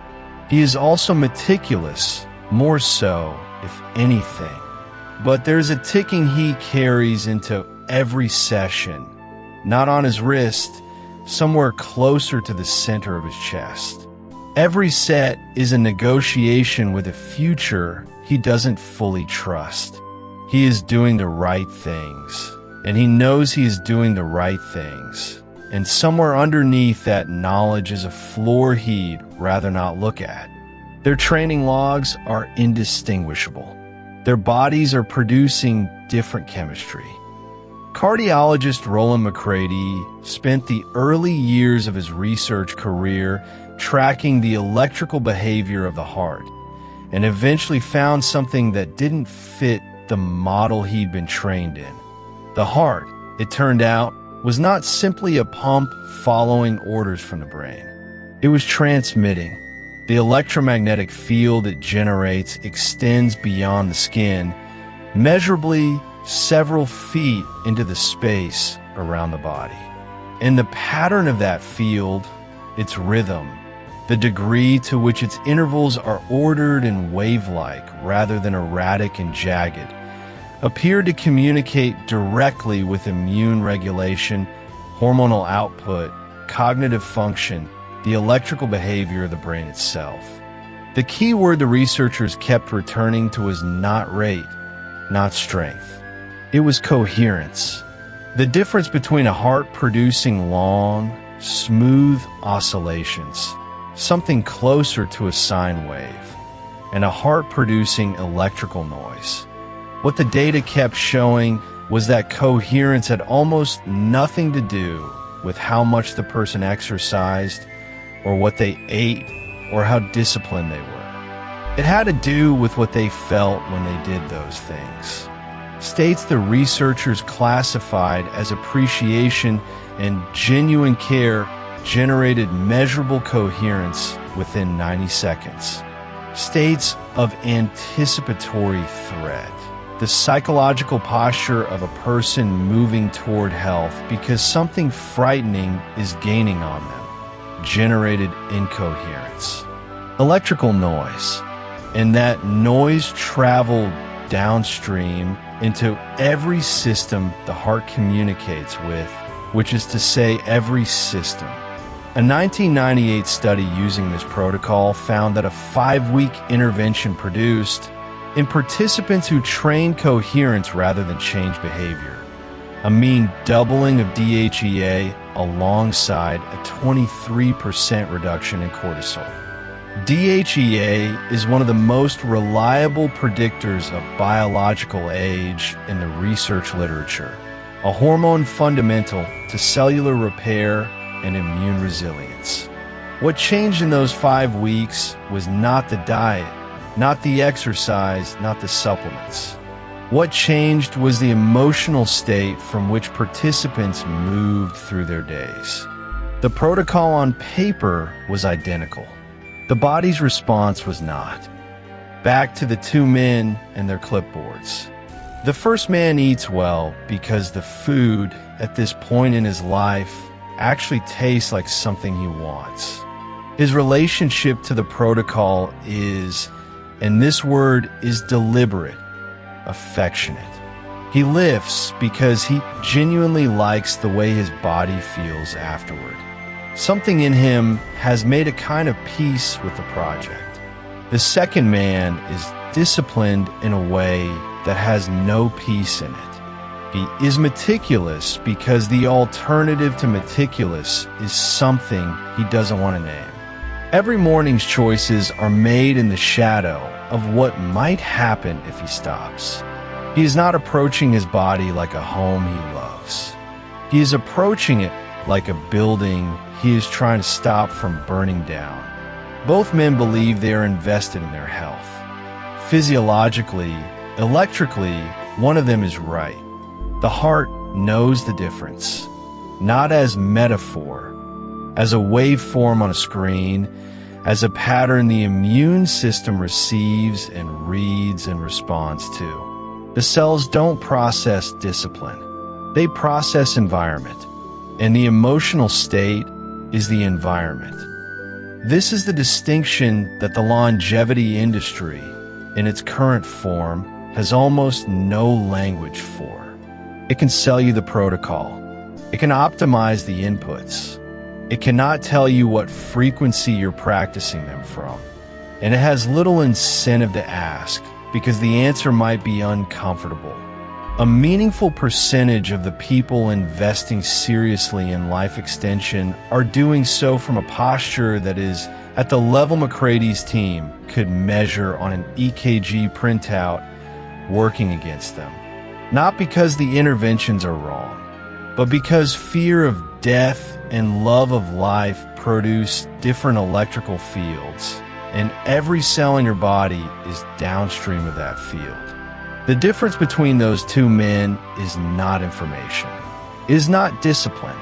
He is also meticulous, more so, if anything. But there's a ticking he carries into every session, not on his wrist, somewhere closer to the center of his chest. Every set is a negotiation with a future he doesn't fully trust. He is doing the right things, and he knows he is doing the right things. And somewhere underneath that knowledge is a floor he'd rather not look at. Their training logs are indistinguishable. Their bodies are producing different chemistry. Cardiologist Roland McCready spent the early years of his research career tracking the electrical behavior of the heart, and eventually found something that didn't fit the model he'd been trained in. The heart, it turned out, was not simply a pump following orders from the brain. It was transmitting. The electromagnetic field it generates extends beyond the skin, measurably several feet into the space around the body. And the pattern of that field, its rhythm, the degree to which its intervals are ordered and wave-like rather than erratic and jagged, appeared to communicate directly with immune regulation, hormonal output, cognitive function, the electrical behavior of the brain itself. The key word the researchers kept returning to was not rate, not strength. It was coherence. The difference between a heart producing long, smooth oscillations, something closer to a sine wave, and a heart producing electrical noise. What the data kept showing was that coherence had almost nothing to do with how much the person exercised, or what they ate, or how disciplined they were. It had to do with what they felt when they did those things. States the researchers classified as appreciation and genuine care generated measurable coherence within 90 seconds. States of anticipatory threat, the psychological posture of a person moving toward health because something frightening is gaining on them, generated incoherence. Electrical noise, and that noise traveled downstream into every system the heart communicates with, which is to say every system. A 1998 study using this protocol found that a 5-week intervention produced, in participants who trained coherence rather than change behavior, a mean doubling of DHEA alongside a 23% reduction in cortisol. DHEA is one of the most reliable predictors of biological age in the research literature, a hormone fundamental to cellular repair and immune resilience. What changed in those 5 weeks was not the diet, not the exercise, not the supplements. What changed was the emotional state from which participants moved through their days. The protocol on paper was identical. The body's response was not. Back to the 2 men and their clipboards. The first man eats well because the food at this point in his life actually tastes like something he wants. His relationship to the protocol is, and this word is deliberate, affectionate. He lifts because he genuinely likes the way his body feels afterward. Something in him has made a kind of peace with the project. The second man is disciplined in a way that has no peace in it. He is meticulous because the alternative to meticulous is something he doesn't want to name. Every morning's choices are made in the shadow of what might happen if he stops. He is not approaching his body like a home he loves. He is approaching it like a building he is trying to stop from burning down. Both men believe they are invested in their health. Physiologically, electrically, one of them is right. The heart knows the difference, not as metaphor, as a waveform on a screen, as a pattern the immune system receives and reads and responds to. The cells don't process discipline. They process environment, and the emotional state is the environment. This is the distinction that the longevity industry, in its current form, has almost no language for. It can sell you the protocol. It can optimize the inputs. It cannot tell you what frequency you're practicing them from. And it has little incentive to ask, because the answer might be uncomfortable. A meaningful percentage of the people investing seriously in life extension are doing so from a posture that is at the level McCrady's team could measure on an EKG printout working against them. Not because the interventions are wrong, but because fear of death and love of life produce different electrical fields, and every cell in your body is downstream of that field. The difference between those 2 men is not information. It is not discipline.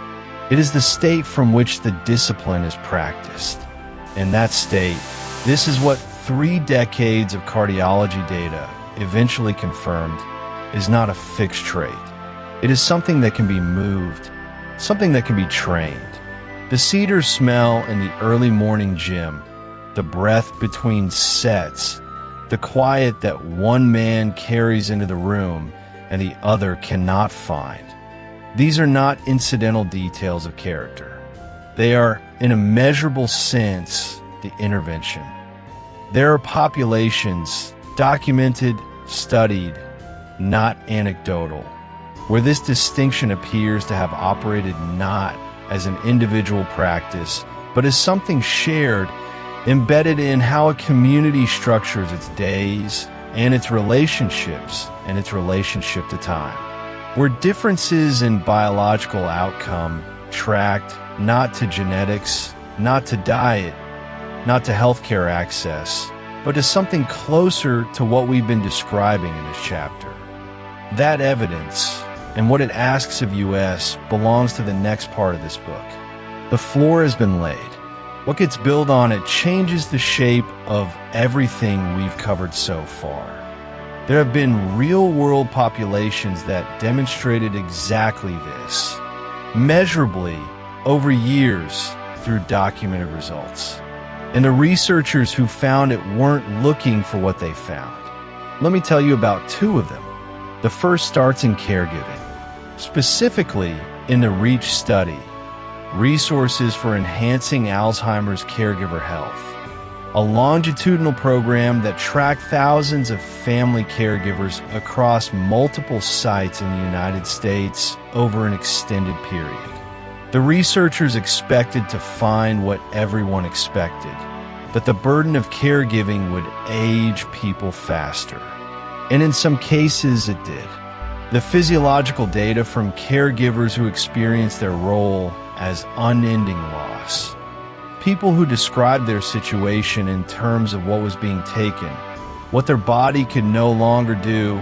It is the state from which the discipline is practiced. In that state, this is what 3 decades of cardiology data eventually confirmed is not a fixed trait. It is something that can be moved, something that can be trained. The cedar smell in the early morning gym, the breath between sets, the quiet that one man carries into the room and the other cannot find. These are not incidental details of character. They are, in a measurable sense, the intervention. There are populations, documented, studied, not anecdotal, where this distinction appears to have operated not as an individual practice, but as something shared, embedded in how a community structures its days and its relationships and its relationship to time. Where differences in biological outcome tracked not to genetics, not to diet, not to healthcare access, but to something closer to what we've been describing in this chapter. That evidence, and what it asks of us, belongs to the next part of this book. The floor has been laid. What gets built on it changes the shape of everything we've covered so far. There have been real-world populations that demonstrated exactly this, measurably over years through documented results. And the researchers who found it weren't looking for what they found. Let me tell you about 2 of them. The first starts in caregiving, specifically in the REACH study, Resources for Enhancing Alzheimer's Caregiver Health, a longitudinal program that tracked thousands of family caregivers across multiple sites in the United States over an extended period. The researchers expected to find what everyone expected, that the burden of caregiving would age people faster. And in some cases, it did. The physiological data from caregivers who experienced their role as unending loss, People who described their situation in terms of what was being taken, what their body could no longer do,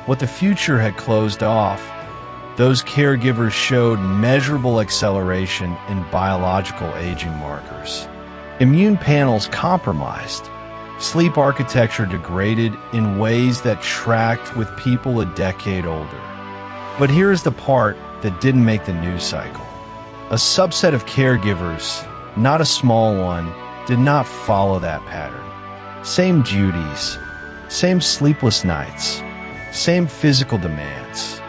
what the future had closed off. Those caregivers showed measurable acceleration in biological aging markers. Immune panels compromised. Sleep architecture degraded in ways that tracked with people a decade older. But here's the part that didn't make the news cycle. A subset of caregivers, not a small one, did not follow that pattern. Same duties, same sleepless nights, same physical demands.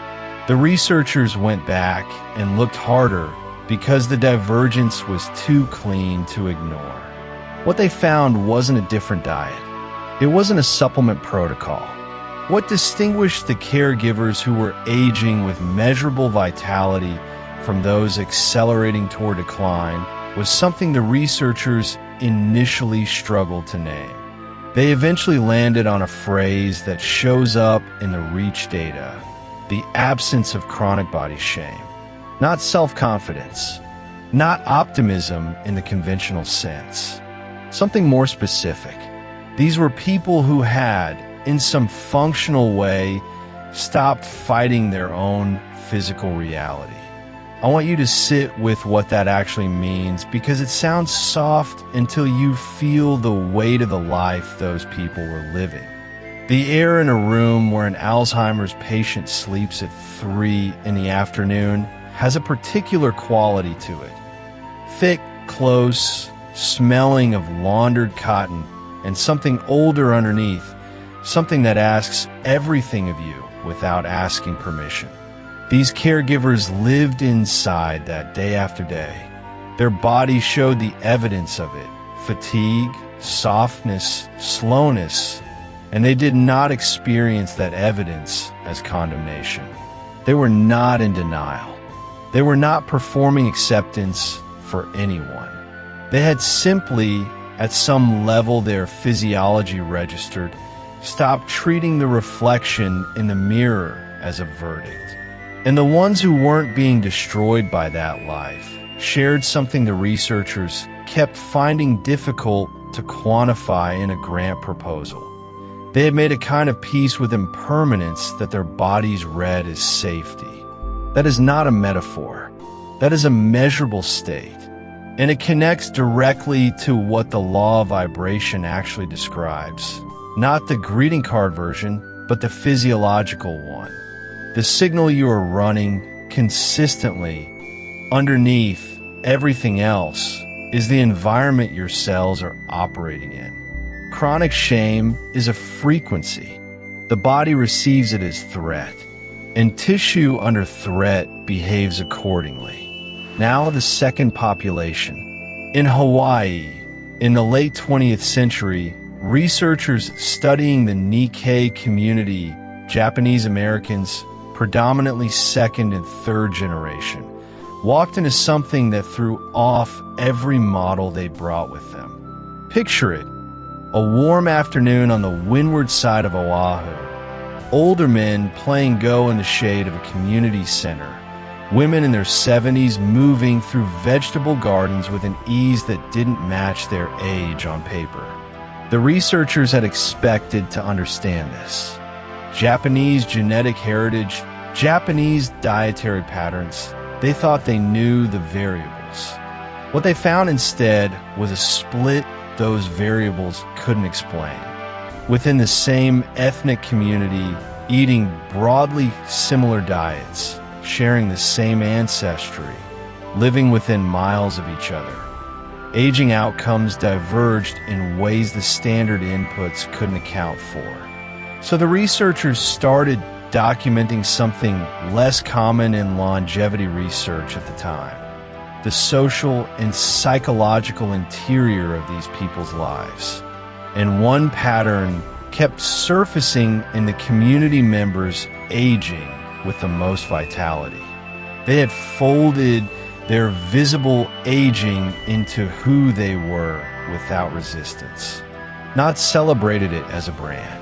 The researchers went back and looked harder because the divergence was too clean to ignore. What they found wasn't a different diet. It wasn't a supplement protocol. What distinguished the caregivers who were aging with measurable vitality from those accelerating toward decline was something the researchers initially struggled to name. They eventually landed on a phrase that shows up in the REACH data: the absence of chronic body shame. Not self-confidence, not optimism in the conventional sense. Something more specific. These were people who had, in some functional way, stopped fighting their own physical reality. I want you to sit with what that actually means, because it sounds soft until you feel the weight of the life those people were living. The air in a room where an Alzheimer's patient sleeps at 3 in the afternoon has a particular quality to it. Thick, close, smelling of laundered cotton, and something older underneath, something that asks everything of you without asking permission. These caregivers lived inside that day after day. Their bodies showed the evidence of it: fatigue, softness, slowness, and they did not experience that evidence as condemnation. They were not in denial. They were not performing acceptance for anyone. They had simply, at some level their physiology registered, stopped treating the reflection in the mirror as a verdict. And the ones who weren't being destroyed by that life shared something the researchers kept finding difficult to quantify in a grant proposal. They had made a kind of peace with impermanence that their bodies read as safety. That is not a metaphor. That is a measurable state. And it connects directly to what the law of vibration actually describes. Not the greeting card version, but the physiological one. The signal you are running consistently underneath everything else is the environment your cells are operating in. Chronic shame is a frequency. The body receives it as threat, and tissue under threat behaves accordingly. Now the second population. In Hawaii, in the late 20th century, researchers studying the Nikkei community, Japanese Americans, predominantly second and third generation, walked into something that threw off every model they brought with them. Picture it: a warm afternoon on the windward side of Oahu. Older men playing go in the shade of a community center. Women in their 70s moving through vegetable gardens with an ease that didn't match their age on paper. The researchers had expected to understand this. Japanese genetic heritage, Japanese dietary patterns. They thought they knew the variables. What they found instead was a split those variables couldn't explain. Within the same ethnic community, eating broadly similar diets, sharing the same ancestry, living within miles of each other, aging outcomes diverged in ways the standard inputs couldn't account for. So the researchers started documenting something less common in longevity research at the time: the social and psychological interior of these people's lives. And one pattern kept surfacing in the community members aging with the most vitality. They had folded their visible aging into who they were without resistance, not celebrated it as a brand,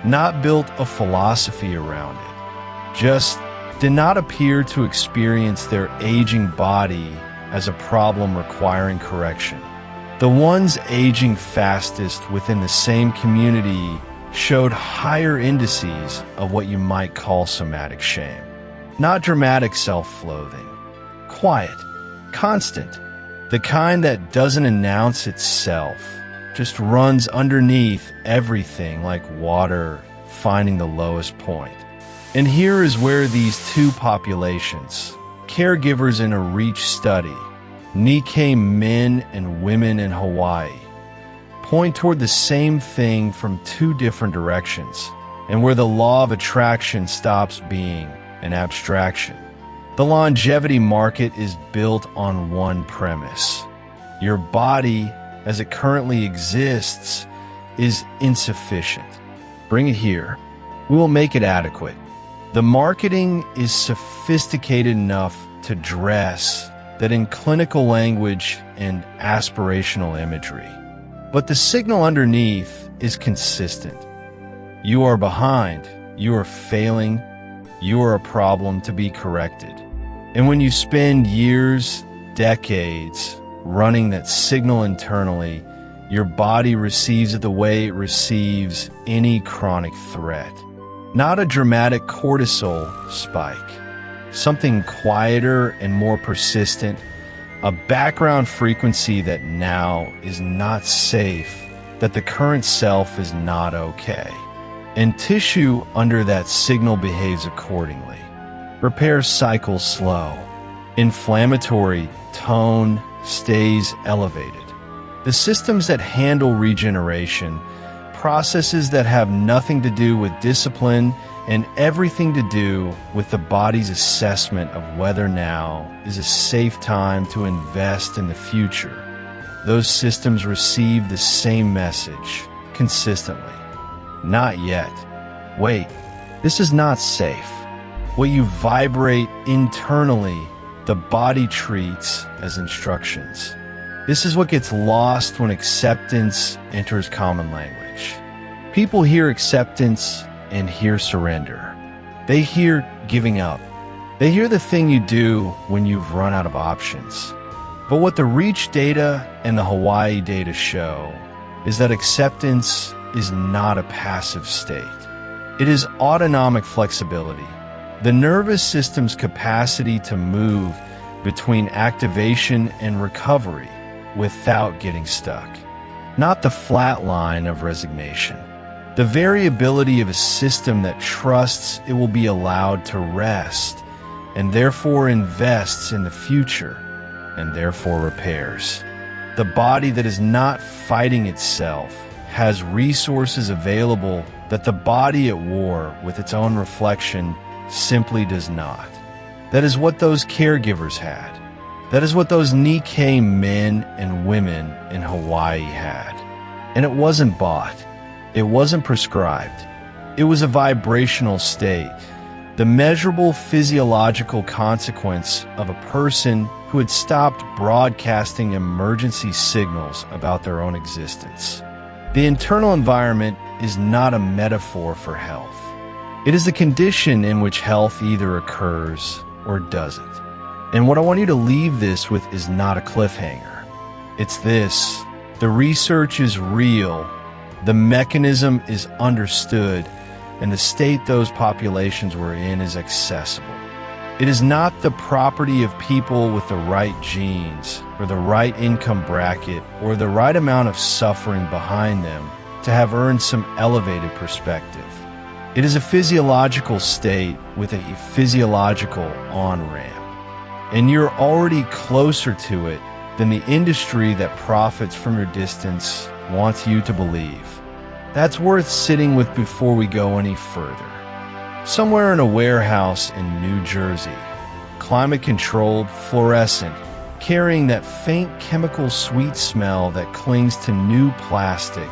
not built a philosophy around it, just did not appear to experience their aging body as a problem requiring correction. The ones aging fastest within the same community showed higher indices of what you might call somatic shame. Not dramatic self-loathing. Quiet, constant, the kind that doesn't announce itself, just runs underneath everything like water finding the lowest point. And here is where these two populations, caregivers in a Reach study, Nikkei men and women in Hawaii, point toward the same thing from two different directions, and where the law of attraction stops being an abstraction. The longevity market is built on one premise. Your body, as it currently exists, is insufficient. Bring it here. We will make it adequate. The marketing is sophisticated enough to dress that in clinical language and aspirational imagery. But the signal underneath is consistent. You are behind. You are failing. You are a problem to be corrected. And when you spend years, decades, running that signal internally, your body receives it the way it receives any chronic threat. Not a dramatic cortisol spike. Something quieter and more persistent, a background frequency that now is not safe, that the current self is not okay. And tissue under that signal behaves accordingly. Repair cycles slow. Inflammatory tone stays elevated. The systems that handle regeneration, processes that have nothing to do with discipline and everything to do with the body's assessment of whether now is a safe time to invest in the future. Those systems receive the same message consistently. Not yet. Wait, this is not safe. What you vibrate internally, the body treats as instructions. This is what gets lost when acceptance enters common language. People hear acceptance and hear surrender. They hear giving up. They hear the thing you do when you've run out of options. But what the Reach data and the Hawaii data show is that acceptance is not a passive state. It is autonomic flexibility, the nervous system's capacity to move between activation and recovery without getting stuck. Not the flat line of resignation. The variability of a system that trusts it will be allowed to rest and therefore invests in the future and therefore repairs. The body that is not fighting itself has resources available that the body at war with its own reflection simply does not. That is what those caregivers had. That is what those Nikkei men and women in Hawaii had. And it wasn't bought. It wasn't prescribed. It was a vibrational state, the measurable physiological consequence of a person who had stopped broadcasting emergency signals about their own existence. The internal environment is not a metaphor for health. It is the condition in which health either occurs or doesn't. And what I want you to leave this with is not a cliffhanger. It's this: the research is real, the mechanism is understood, and the state those populations were in is accessible. It is not the property of people with the right genes, or the right income bracket, or the right amount of suffering behind them to have earned some elevated perspective. It is a physiological state with a physiological on-ramp. And you're already closer to it than the industry that profits from your distance wants you to believe. That's worth sitting with before we go any further. Somewhere in a warehouse in New Jersey, climate-controlled, fluorescent, carrying that faint chemical sweet smell that clings to new plastic,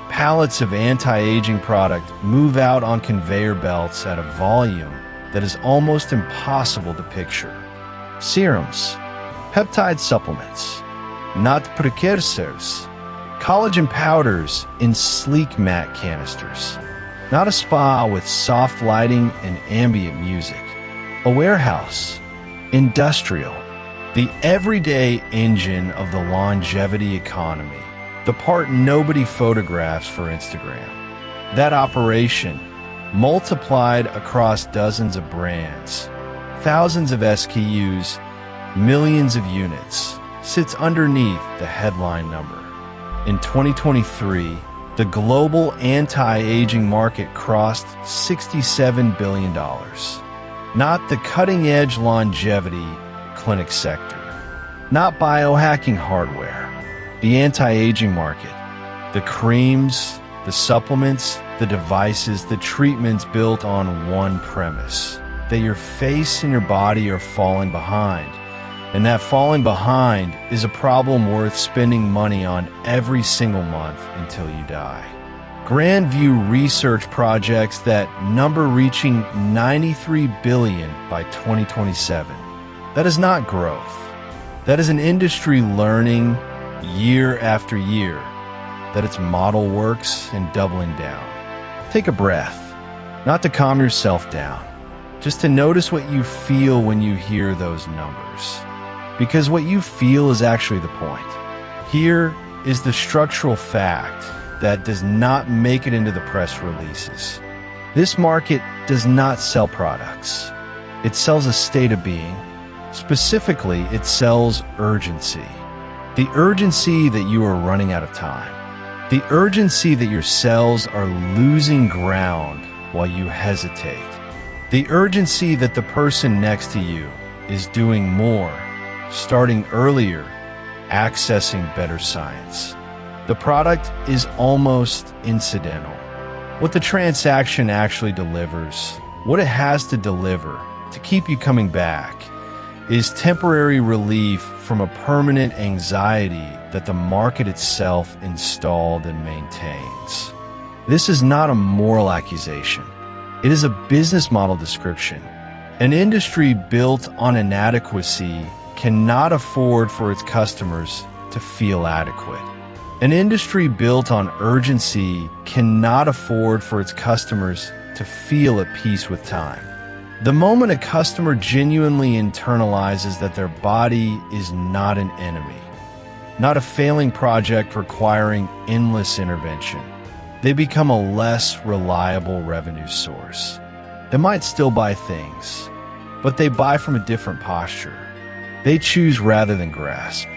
pallets of anti-aging product move out on conveyor belts at a volume that is almost impossible to picture. Serums, peptide supplements, not precursors, collagen powders in sleek matte canisters. Not a spa with soft lighting and ambient music. A warehouse, industrial, the everyday engine of the longevity economy, the part nobody photographs for Instagram. That operation, multiplied across dozens of brands, thousands of SKUs, millions of units, sits underneath the headline number. In 2023, the global anti-aging market crossed $67 billion. Not the cutting-edge longevity clinic sector, not biohacking hardware, the anti-aging market, the creams, the supplements, the devices, the treatments built on one premise, that your face and your body are falling behind. And that falling behind is a problem worth spending money on every single month until you die. Grandview research projects that number reaching 93 billion by 2027. That is not growth. That is an industry learning year after year that its model works and doubling down. Take a breath, not to calm yourself down, just to notice what you feel when you hear those numbers. Because what you feel is actually the point. Here is the structural fact that does not make it into the press releases. This market does not sell products. It sells a state of being. Specifically, it sells urgency. The urgency that you are running out of time. The urgency that your cells are losing ground while you hesitate. The urgency that the person next to you is doing more, starting earlier, accessing better science. The product is almost incidental. What the transaction actually delivers, what it has to deliver to keep you coming back, is temporary relief from a permanent anxiety that the market itself installed and maintains. This is not a moral accusation. It is a business model description. An industry built on inadequacy cannot afford for its customers to feel adequate. An industry built on urgency cannot afford for its customers to feel at peace with time. The moment a customer genuinely internalizes that their body is not an enemy, not a failing project requiring endless intervention, they become a less reliable revenue source. They might still buy things, but they buy from a different posture. They choose rather than grasp.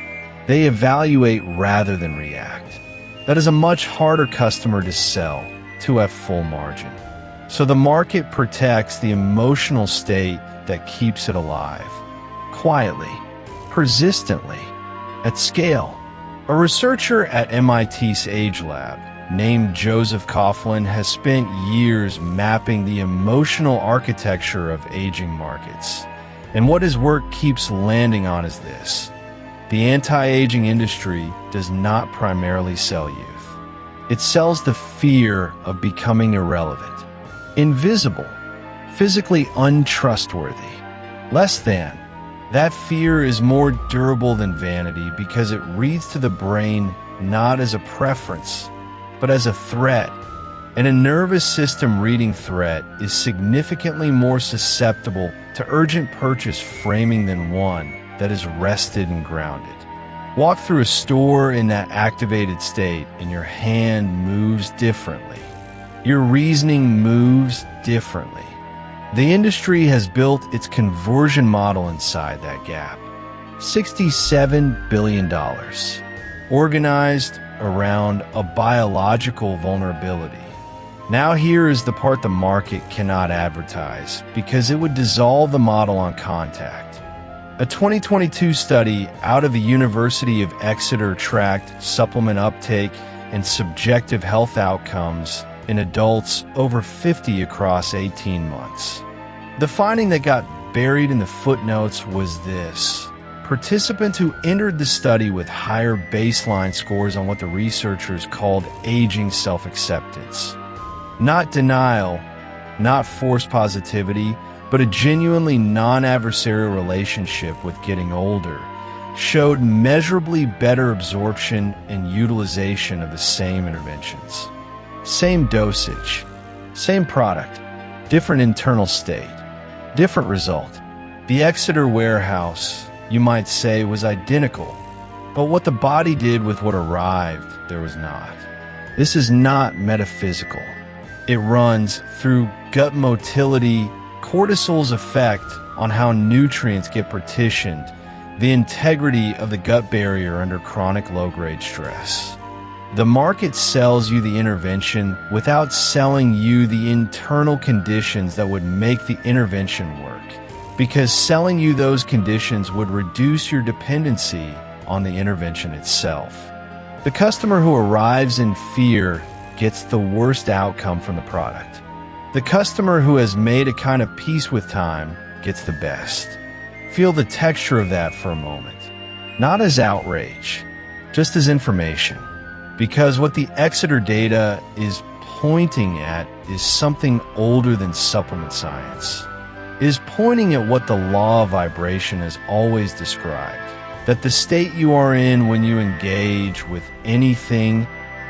They evaluate rather than react. That is a much harder customer to sell to have full margin. So the market protects the emotional state that keeps it alive. Quietly, persistently, at scale. A researcher at MIT's Age Lab named Joseph Coughlin has spent years mapping the emotional architecture of aging markets. And what his work keeps landing on is this. The anti-aging industry does not primarily sell youth. It sells the fear of becoming irrelevant, invisible, physically untrustworthy, less than. That fear is more durable than vanity because it reads to the brain not as a preference, but as a threat. And a nervous system reading threat is significantly more susceptible to urgent purchase framing than one that is rested and grounded. Walk through a store in that activated state and your hand moves differently. Your reasoning moves differently. The industry has built its conversion model inside that gap. $67 billion, organized around a biological vulnerability. Now here is the part the market cannot advertise because it would dissolve the model on contact. A 2022 study out of the University of Exeter tracked supplement uptake and subjective health outcomes in adults over 50 across 18 months. The finding that got buried in the footnotes was this. Participants who entered the study with higher baseline scores on what the researchers called aging self-acceptance. Not denial, not forced positivity, but a genuinely non-adversarial relationship with getting older, showed measurably better absorption and utilization of the same interventions. Same dosage, same product, different internal state, different result. The Exeter warehouse, you might say, was identical. But what the body did with what arrived, there was not. This is not metaphysical. It runs through gut motility, cortisol's effect on how nutrients get partitioned, the integrity of the gut barrier under chronic low-grade stress. The market sells you the intervention without selling you the internal conditions that would make the intervention work, because selling you those conditions would reduce your dependency on the intervention itself. The customer who arrives in fear gets the worst outcome from the product. The customer who has made a kind of peace with time gets the best. Feel the texture of that for a moment. Not as outrage, just as information. Because what the Exeter data is pointing at is something older than supplement science. It is pointing at what the law of vibration has always described. That the state you are in when you engage with anything,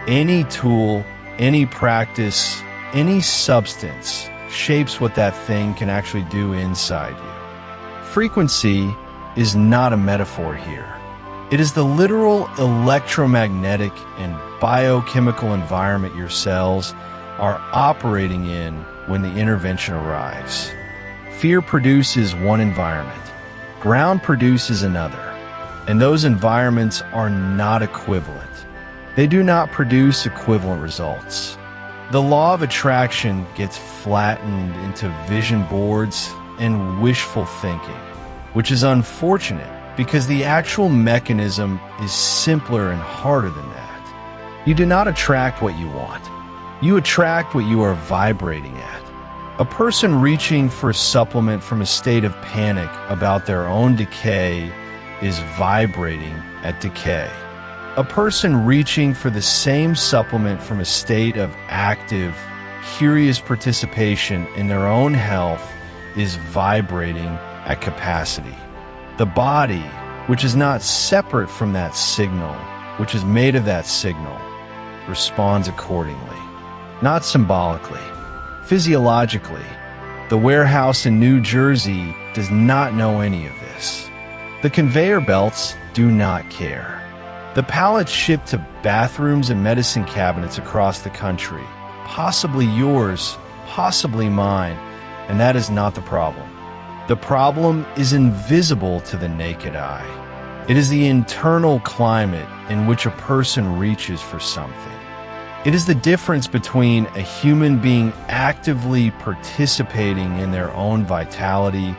any tool, any practice, any substance shapes what that thing can actually do inside you. Frequency is not a metaphor here. It is the literal electromagnetic and biochemical environment your cells are operating in when the intervention arrives. Fear produces one environment. Ground produces another. And those environments are not equivalent. They do not produce equivalent results. The law of attraction gets flattened into vision boards and wishful thinking, which is unfortunate because the actual mechanism is simpler and harder than that. You do not attract what you want. You attract what you are vibrating at. A person reaching for a supplement from a state of panic about their own decay is vibrating at decay. A person reaching for the same supplement from a state of active, curious participation in their own health is vibrating at capacity. The body, which is not separate from that signal, which is made of that signal, responds accordingly. Not symbolically, physiologically. The warehouse in New Jersey does not know any of this. The conveyor belts do not care. The pallets shipped to bathrooms and medicine cabinets across the country, possibly yours, possibly mine, and that is not the problem. The problem is invisible to the naked eye. It is the internal climate in which a person reaches for something. It is the difference between a human being actively participating in their own vitality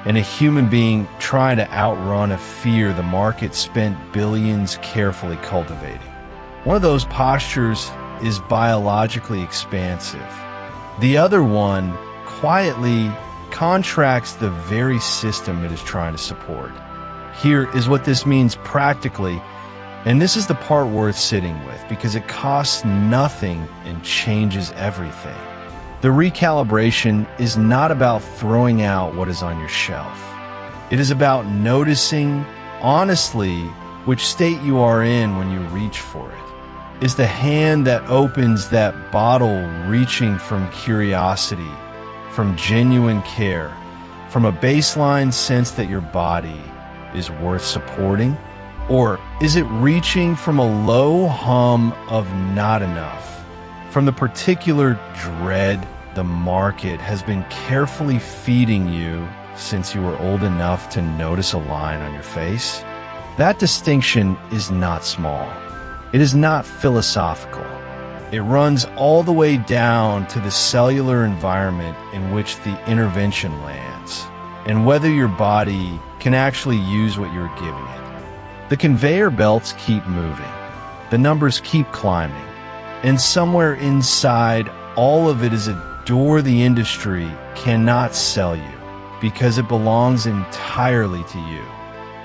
and a human being trying to outrun a fear the market spent billions carefully cultivating. One of those postures is biologically expansive. The other one quietly contracts the very system it is trying to support. Here is what this means practically, and this is the part worth sitting with because it costs nothing and changes everything. The recalibration is not about throwing out what is on your shelf. It is about noticing, honestly, which state you are in when you reach for it. Is the hand that opens that bottle reaching from curiosity, from genuine care, from a baseline sense that your body is worth supporting? Or is it reaching from a low hum of not enough? From the particular dread the market has been carefully feeding you since you were old enough to notice a line on your face? That distinction is not small. It is not philosophical. It runs all the way down to the cellular environment in which the intervention lands, and whether your body can actually use what you're giving it. The conveyor belts keep moving. The numbers keep climbing. And somewhere inside, all of it is a door the industry cannot sell you because it belongs entirely to you.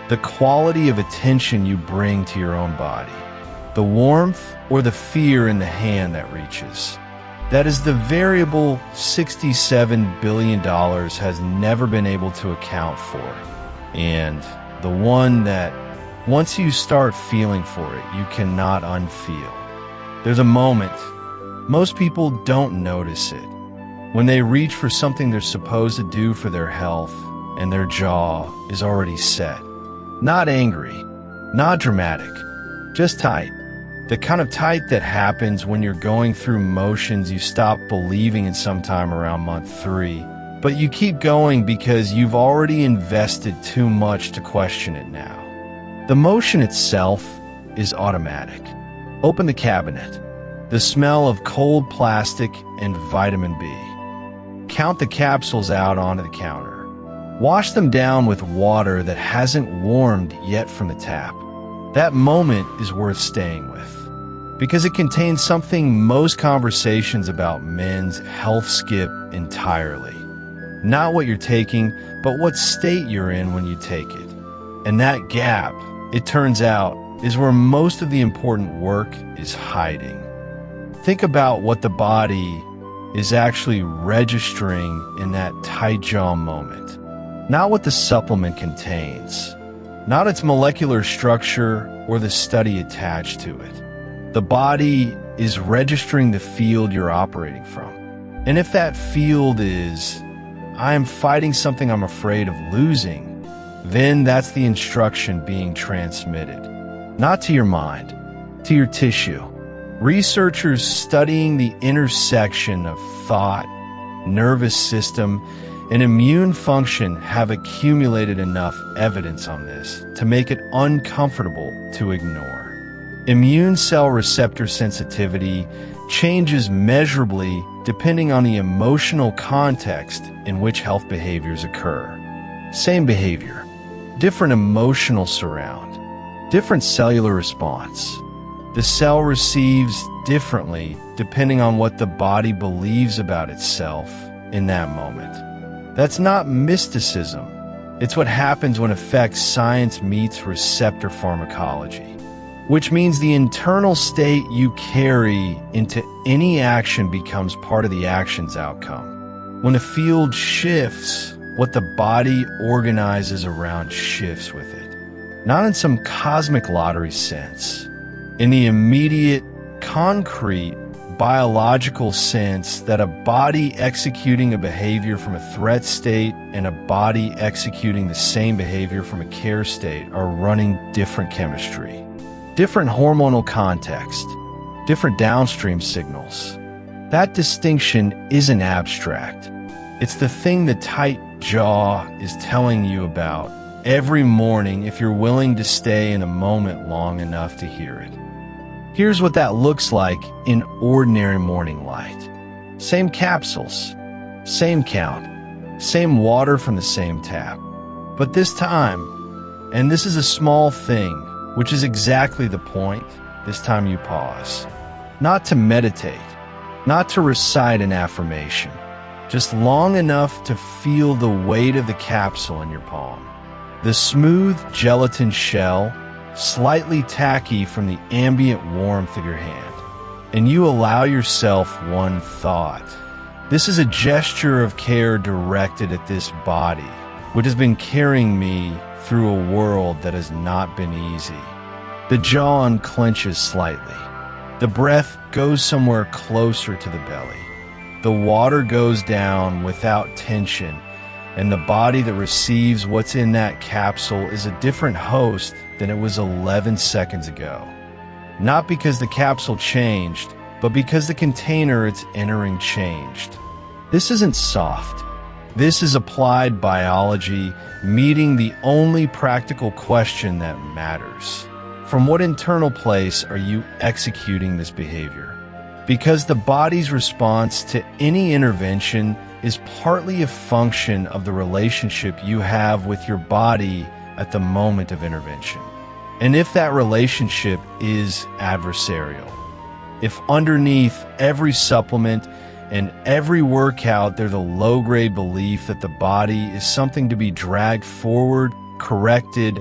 The quality of attention you bring to your own body. The warmth or the fear in the hand that reaches. That is the variable $67 billion has never been able to account for. And the one that, once you start feeling for it, you cannot unfeel. There's a moment, most people don't notice it, when they reach for something they're supposed to do for their health and their jaw is already set. Not angry, not dramatic, just tight. The kind of tight that happens when you're going through motions you stop believing in sometime around month 3, but you keep going because you've already invested too much to question it now. The motion itself is automatic. Open the cabinet. The smell of cold plastic and vitamin B. Count the capsules out onto the counter. Wash them down with water that hasn't warmed yet from the tap. That moment is worth staying with, because it contains something most conversations about men's health skip entirely. Not what you're taking, but what state you're in when you take it. And that gap, it turns out, is where most of the important work is hiding. Think about what the body is actually registering in that tight jaw moment. Not what the supplement contains, not its molecular structure or the study attached to it. The body is registering the field you're operating from. And if that field is, I am fighting something I'm afraid of losing, then that's the instruction being transmitted. Not to your mind, to your tissue. Researchers studying the intersection of thought, nervous system, and immune function have accumulated enough evidence on this to make it uncomfortable to ignore. Immune cell receptor sensitivity changes measurably depending on the emotional context in which health behaviors occur. Same behavior, different emotional surround, different cellular response. The cell receives differently depending on what the body believes about itself in that moment. That's not mysticism. It's what happens when affects science meets receptor pharmacology, which means the internal state you carry into any action becomes part of the action's outcome. When a field shifts, what the body organizes around shifts with it. Not in some cosmic lottery sense. In the immediate, concrete, biological sense that a body executing a behavior from a threat state and a body executing the same behavior from a care state are running different chemistry, different hormonal context, different downstream signals. That distinction isn't abstract. It's the thing the tight jaw is telling you about every morning if you're willing to stay in a moment long enough to hear it. Here's what that looks like in ordinary morning light. Same capsules, same count, same water from the same tap. But this time, and this is a small thing, which is exactly the point, this time you pause. Not to meditate, not to recite an affirmation, just long enough to feel the weight of the capsule in your palm. The smooth gelatin shell, slightly tacky from the ambient warmth of your hand, and you allow yourself one thought. This is a gesture of care directed at this body, which has been carrying me through a world that has not been easy. The jaw unclenches slightly. The breath goes somewhere closer to the belly. The water goes down without tension, and the body that receives what's in that capsule is a different host than it was 11 seconds ago. Not because the capsule changed, but because the container it's entering changed. This isn't soft. This is applied biology meeting the only practical question that matters. From what internal place are you executing this behavior? Because the body's response to any intervention is partly a function of the relationship you have with your body at the moment of intervention. And if that relationship is adversarial, if underneath every supplement and every workout there's a low-grade belief that the body is something to be dragged forward, corrected,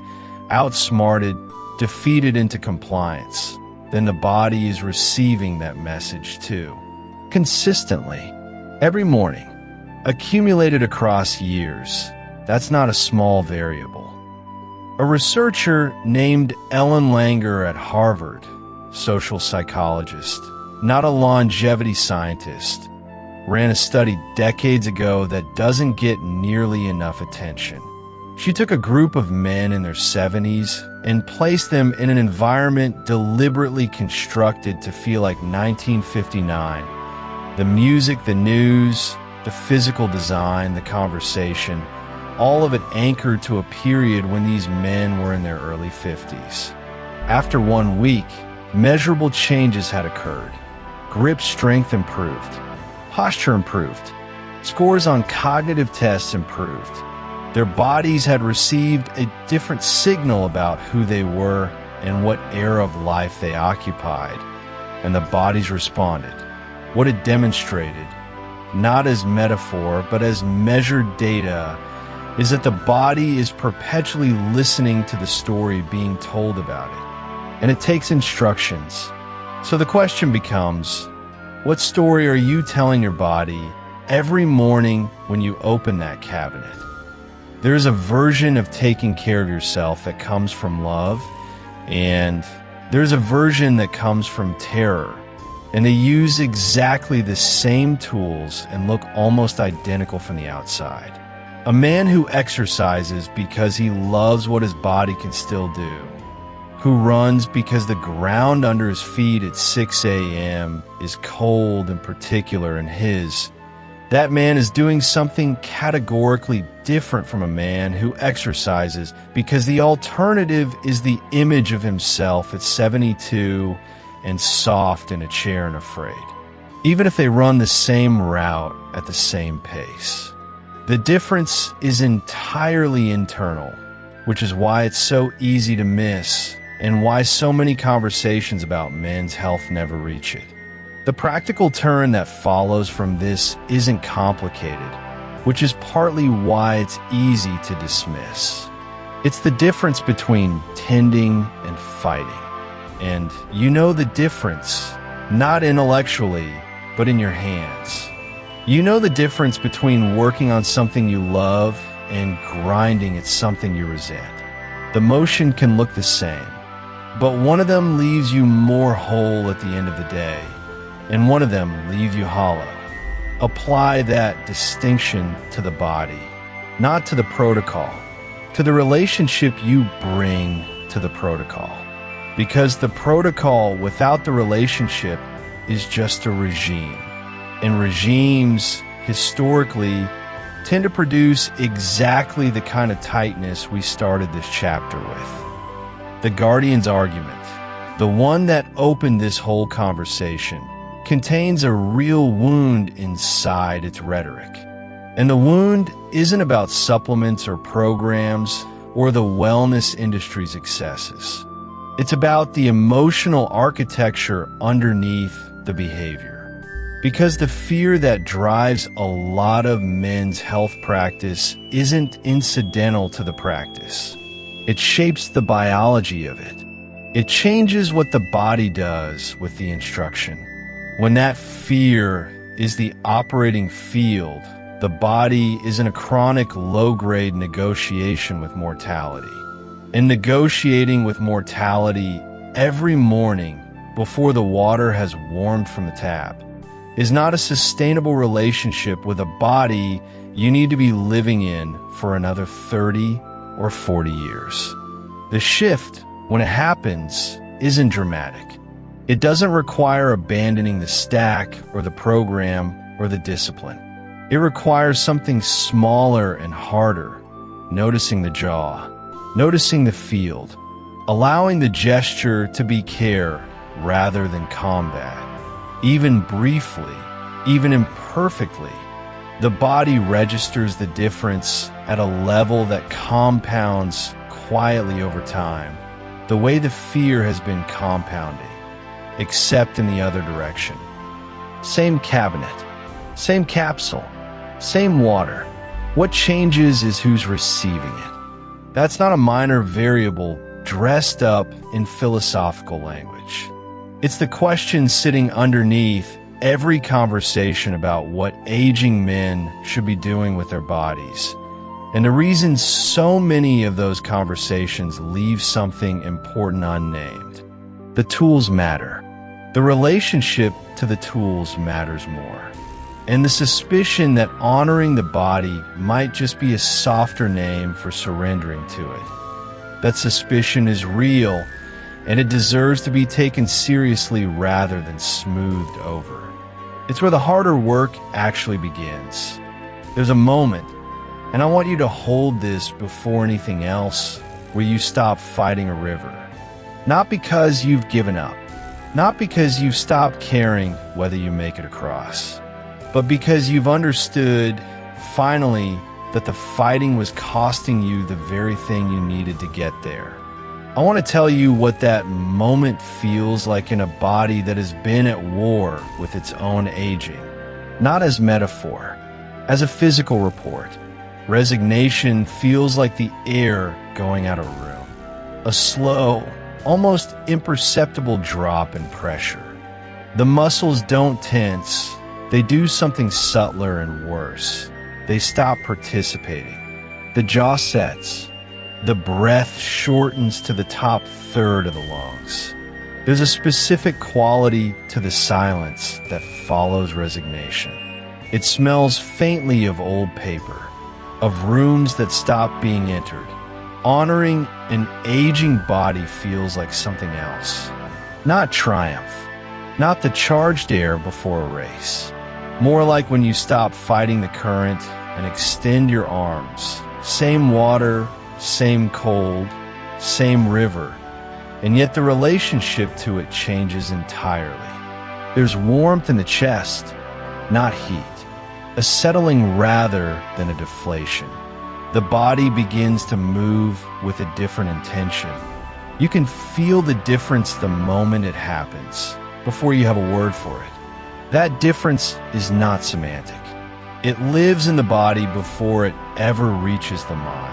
outsmarted, defeated into compliance, then the body is receiving that message too. Consistently, every morning, accumulated across years. That's not a small variable. A researcher named Ellen Langer at Harvard, social psychologist, not a longevity scientist, ran a study decades ago that doesn't get nearly enough attention. She took a group of men in their 70s and placed them in an environment deliberately constructed to feel like 1959. The music, the news, the physical design, the conversation, all of it anchored to a period when these men were in their early 50s. After 1 week, measurable changes had occurred. Grip strength improved. Posture improved. Scores on cognitive tests improved. Their bodies had received a different signal about who they were and what era of life they occupied, and the bodies responded. What it demonstrated, not as metaphor, but as measured data, is that the body is perpetually listening to the story being told about it, and it takes instructions. So the question becomes, what story are you telling your body every morning when you open that cabinet? There is a version of taking care of yourself that comes from love, and there's a version that comes from terror. And they use exactly the same tools and look almost identical from the outside. A man who exercises because he loves what his body can still do, who runs because the ground under his feet at 6 a.m. is cold and particular and that man is doing something categorically different from a man who exercises because the alternative is the image of himself at 72 and soft in a chair and afraid, even if they run the same route at the same pace. The difference is entirely internal, which is why it's so easy to miss and why so many conversations about men's health never reach it. The practical turn that follows from this isn't complicated, which is partly why it's easy to dismiss. It's the difference between tending and fighting. And you know the difference, not intellectually, but in your hands. You know the difference between working on something you love and grinding at something you resent. The motion can look the same, but one of them leaves you more whole at the end of the day, and one of them leaves you hollow. Apply that distinction to the body, not to the protocol, to the relationship you bring to the protocol. Because the protocol without the relationship is just a regime. And regimes, historically, tend to produce exactly the kind of tightness we started this chapter with. The Guardian's argument, the one that opened this whole conversation, contains a real wound inside its rhetoric. And the wound isn't about supplements or programs or the wellness industry's excesses. It's about the emotional architecture underneath the behavior. Because the fear that drives a lot of men's health practice isn't incidental to the practice. It shapes the biology of it. It changes what the body does with the instruction. When that fear is the operating field, the body is in a chronic low-grade negotiation with mortality. And negotiating with mortality every morning before the water has warmed from the tap is not a sustainable relationship with a body you need to be living in for another 30 or 40 years. The shift, when it happens, isn't dramatic. It doesn't require abandoning the stack or the program or the discipline. It requires something smaller and harder, noticing the jaw, noticing the field, allowing the gesture to be care rather than combat. Even briefly, even imperfectly, the body registers the difference at a level that compounds quietly over time, the way the fear has been compounding, except in the other direction. Same cabinet, same capsule, same water. What changes is who's receiving it. That's not a minor variable dressed up in philosophical language. It's the question sitting underneath every conversation about what aging men should be doing with their bodies. And the reason so many of those conversations leave something important unnamed. The tools matter. The relationship to the tools matters more. and the suspicion that honoring the body might just be a softer name for surrendering to it. That suspicion is real, and it deserves to be taken seriously rather than smoothed over. It's where the harder work actually begins. There's a moment, and I want you to hold this before anything else, where you stop fighting a river. Not because you've given up, not because you've stopped caring whether you make it across, but because you've understood, finally, that the fighting was costing you the very thing you needed to get there. I want to tell you what that moment feels like in a body that has been at war with its own aging. Not as metaphor, as a physical report. Resignation feels like the air going out of a room. A slow, almost imperceptible drop in pressure. The muscles don't tense. They do something subtler and worse. They stop participating. The jaw sets. The breath shortens to the top third of the lungs. There's a specific quality to the silence that follows resignation. It smells faintly of old paper, of rooms that stop being entered. Honoring an aging body feels like something else. Not triumph, not the charged air before a race. More like when you stop fighting the current and extend your arms. Same water, same cold, same river, and yet the relationship to it changes entirely. There's warmth in the chest, not heat, a settling rather than a deflation. The body begins to move with a different intention. You can feel the difference the moment it happens, before you have a word for it. That difference is not semantic. It lives in the body before it ever reaches the mind.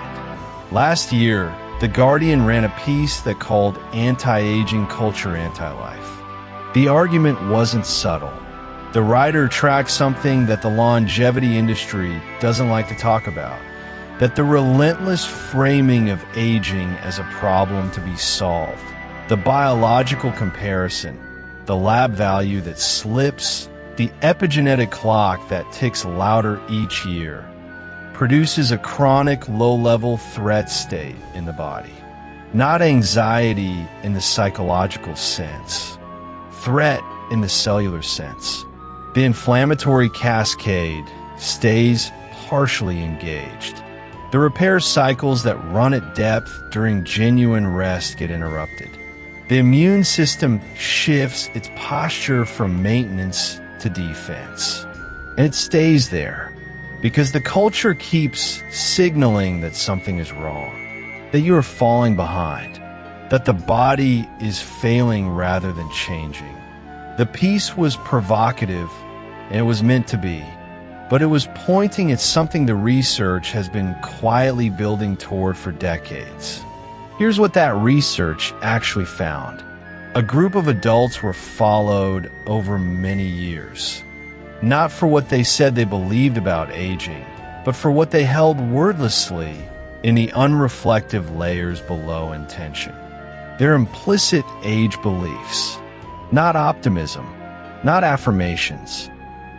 Last year, The Guardian ran a piece that called anti-aging culture anti-life. The argument wasn't subtle. The writer tracked something that the longevity industry doesn't like to talk about, that the relentless framing of aging as a problem to be solved, the biological comparison, the lab value that slips, the epigenetic clock that ticks louder each year, produces a chronic low-level threat state in the body. Not anxiety in the psychological sense, threat in the cellular sense. The inflammatory cascade stays partially engaged. The repair cycles that run at depth during genuine rest get interrupted. The immune system shifts its posture from maintenance to defense. And it stays there because the culture keeps signaling that something is wrong, that you are falling behind, that the body is failing rather than changing. The piece was provocative, and it was meant to be, but it was pointing at something the research has been quietly building toward for decades. Here's what that research actually found. A group of adults were followed over many years, not for what they said they believed about aging, but for what they held wordlessly in the unreflective layers below intention. Their implicit age beliefs, not optimism, not affirmations,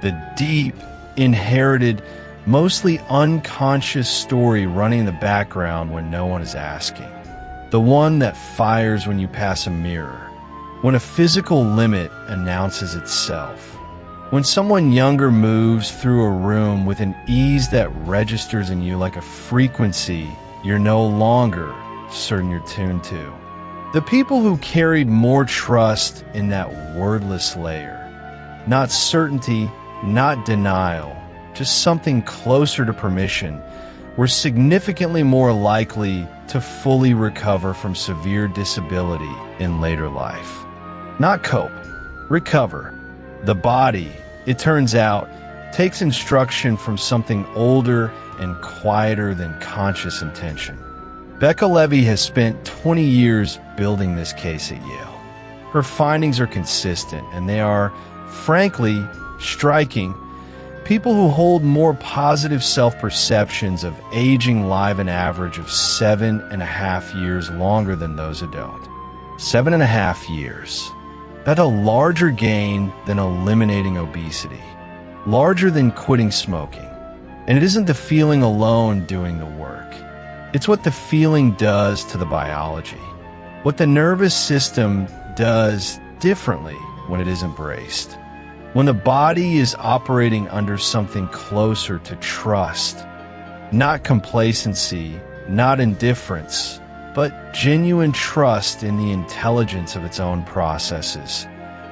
the deep, inherited, mostly unconscious story running in the background when no one is asking. The one that fires when you pass a mirror, when a physical limit announces itself, when someone younger moves through a room with an ease that registers in you like a frequency you're no longer certain you're tuned to. The people who carried more trust in that wordless layer, not certainty, not denial, just something closer to permission, were significantly more likely to fully recover from severe disability in later life. Not cope, recover. The body, it turns out, takes instruction from something older and quieter than conscious intention. Becca Levy has spent 20 years building this case at Yale. Her findings are consistent, and they are, frankly, striking. People who hold more positive self-perceptions of aging live an average of 7.5 years longer than those who don't. 7.5 years. That's a larger gain than eliminating obesity. larger than quitting smoking. And it isn't the feeling alone doing the work. It's what the feeling does to the biology. What the nervous system does differently when it is embraced. When the body is operating under something closer to trust, not complacency, not indifference, but genuine trust in the intelligence of its own processes.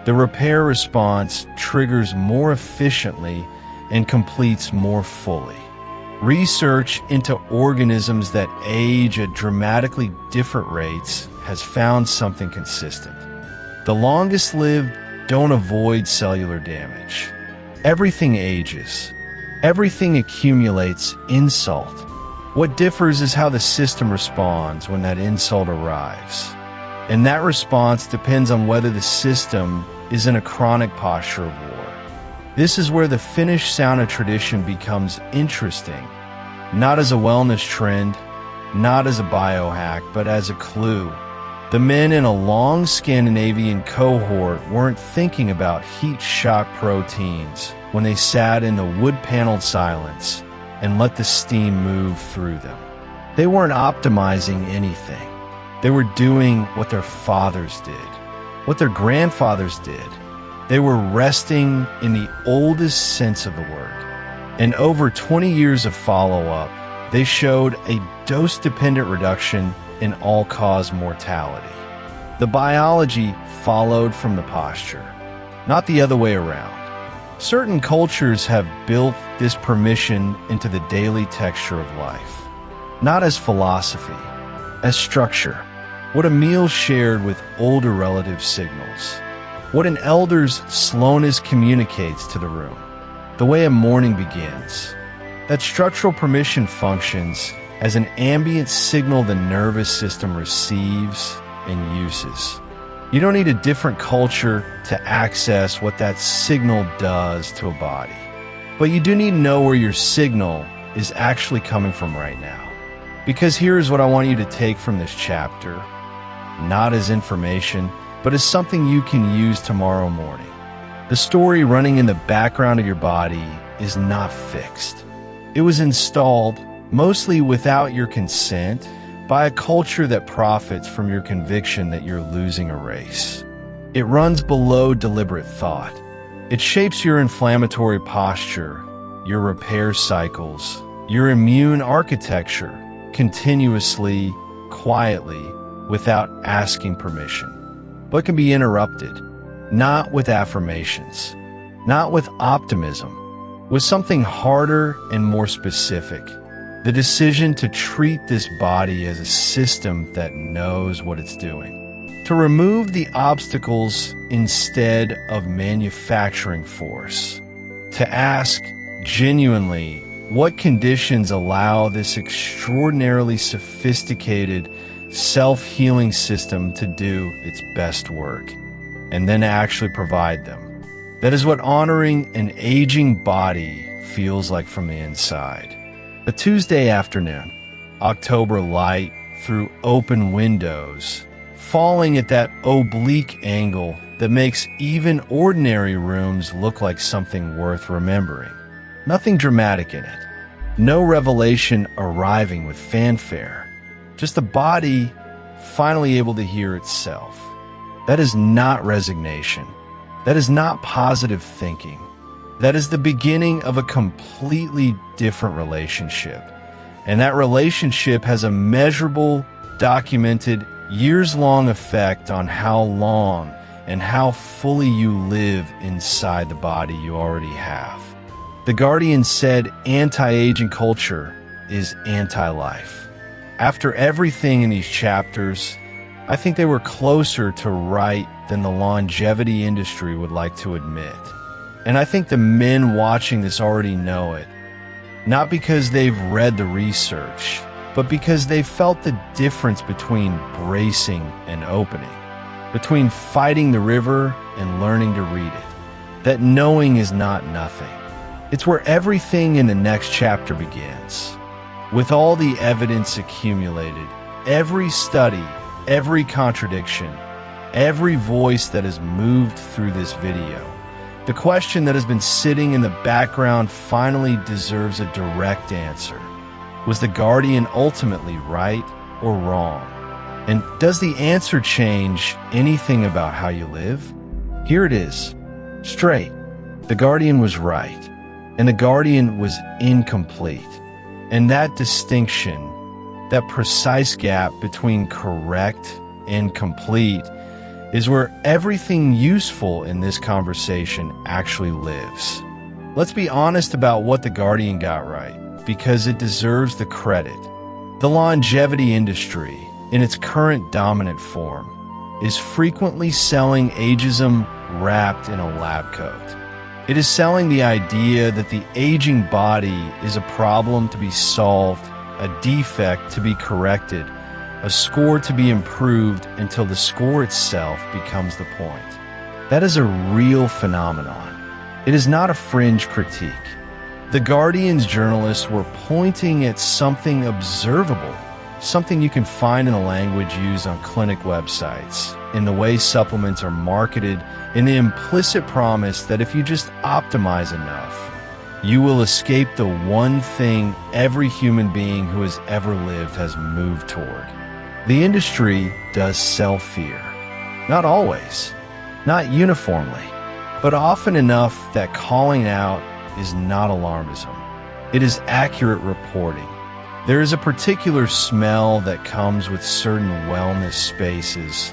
The repair response triggers more efficiently and completes more fully. Research into organisms that age at dramatically different rates has found something consistent. The longest lived don't avoid cellular damage. Everything ages. Everything accumulates insult. What differs is how the system responds when that insult arrives. And that response depends on whether the system is in a chronic posture of war. This is where the Finnish sauna tradition becomes interesting, not as a wellness trend, not as a biohack, but as a clue. The men in a long Scandinavian cohort weren't thinking about heat shock proteins when they sat in the wood-paneled silence and let the steam move through them. They weren't optimizing anything. They were doing what their fathers did, what their grandfathers did. They were resting in the oldest sense of the word. And over 20 years of follow-up, they showed a dose-dependent reduction in all-cause mortality. The biology followed from the posture, not the other way around. Certain cultures have built this permission into the daily texture of life, not as philosophy, as structure. What a meal shared with older relatives signals. What an elder's slowness communicates to the room. The way a morning begins. That structural permission functions as an ambient signal the nervous system receives and uses. You don't need a different culture to access what that signal does to a body. But you do need to know where your signal is actually coming from right now. Because here's what I want you to take from this chapter, not as information, but as something you can use tomorrow morning. The story running in the background of your body is not fixed. It was installed, mostly without your consent, by a culture that profits from your conviction that you're losing a race. It runs below deliberate thought. It shapes your inflammatory posture, your repair cycles, your immune architecture, continuously, quietly, without asking permission. But can be interrupted, not with affirmations, not with optimism, with something harder and more specific. The decision to treat this body as a system that knows what it's doing. To remove the obstacles instead of manufacturing force. To ask genuinely, what conditions allow this extraordinarily sophisticated self-healing system to do its best work, and then actually provide them. That is what honoring an aging body feels like from the inside. A Tuesday afternoon, October light through open windows, falling at that oblique angle that makes even ordinary rooms look like something worth remembering. Nothing dramatic in it. No revelation arriving with fanfare. Just the body finally able to hear itself. That is not resignation. That is not positive thinking. That is the beginning of a completely different relationship. And that relationship has a measurable, documented, years-long effect on how long and how fully you live inside the body you already have. The Guardian said anti-aging culture is anti-life. After everything in these chapters, I think they were closer to right than the longevity industry would like to admit. And I think the men watching this already know it. Not because they've read the research, but because they've felt the difference between bracing and opening, between fighting the river and learning to read it. That knowing is not nothing. It's where everything in the next chapter begins. With all the evidence accumulated, every study, every contradiction, every voice that has moved through this video, The question that has been sitting in the background finally deserves a direct answer. Was the guardian ultimately right or wrong? And does the answer change anything about how you live? Here it is. Straight. The guardian was right, and the guardian was incomplete. And that distinction, that precise gap between correct and complete, is where everything useful in this conversation actually lives. Let's be honest about what the guardian got right, because it deserves the credit. The longevity industry, in its current dominant form, is frequently selling ageism wrapped in a lab coat. It is selling the idea that the aging body is a problem to be solved, a defect to be corrected, a score to be improved until the score itself becomes the point. That is a real phenomenon. It is not a fringe critique. The Guardian's journalists were pointing at something observable, something you can find in the language used on clinic websites, in the way supplements are marketed, in the implicit promise that if you just optimize enough, you will escape the one thing every human being who has ever lived has moved toward. The industry does sell fear. Not always, not uniformly, but often enough that calling out is not alarmism. It is accurate reporting. There is a particular smell that comes with certain wellness spaces,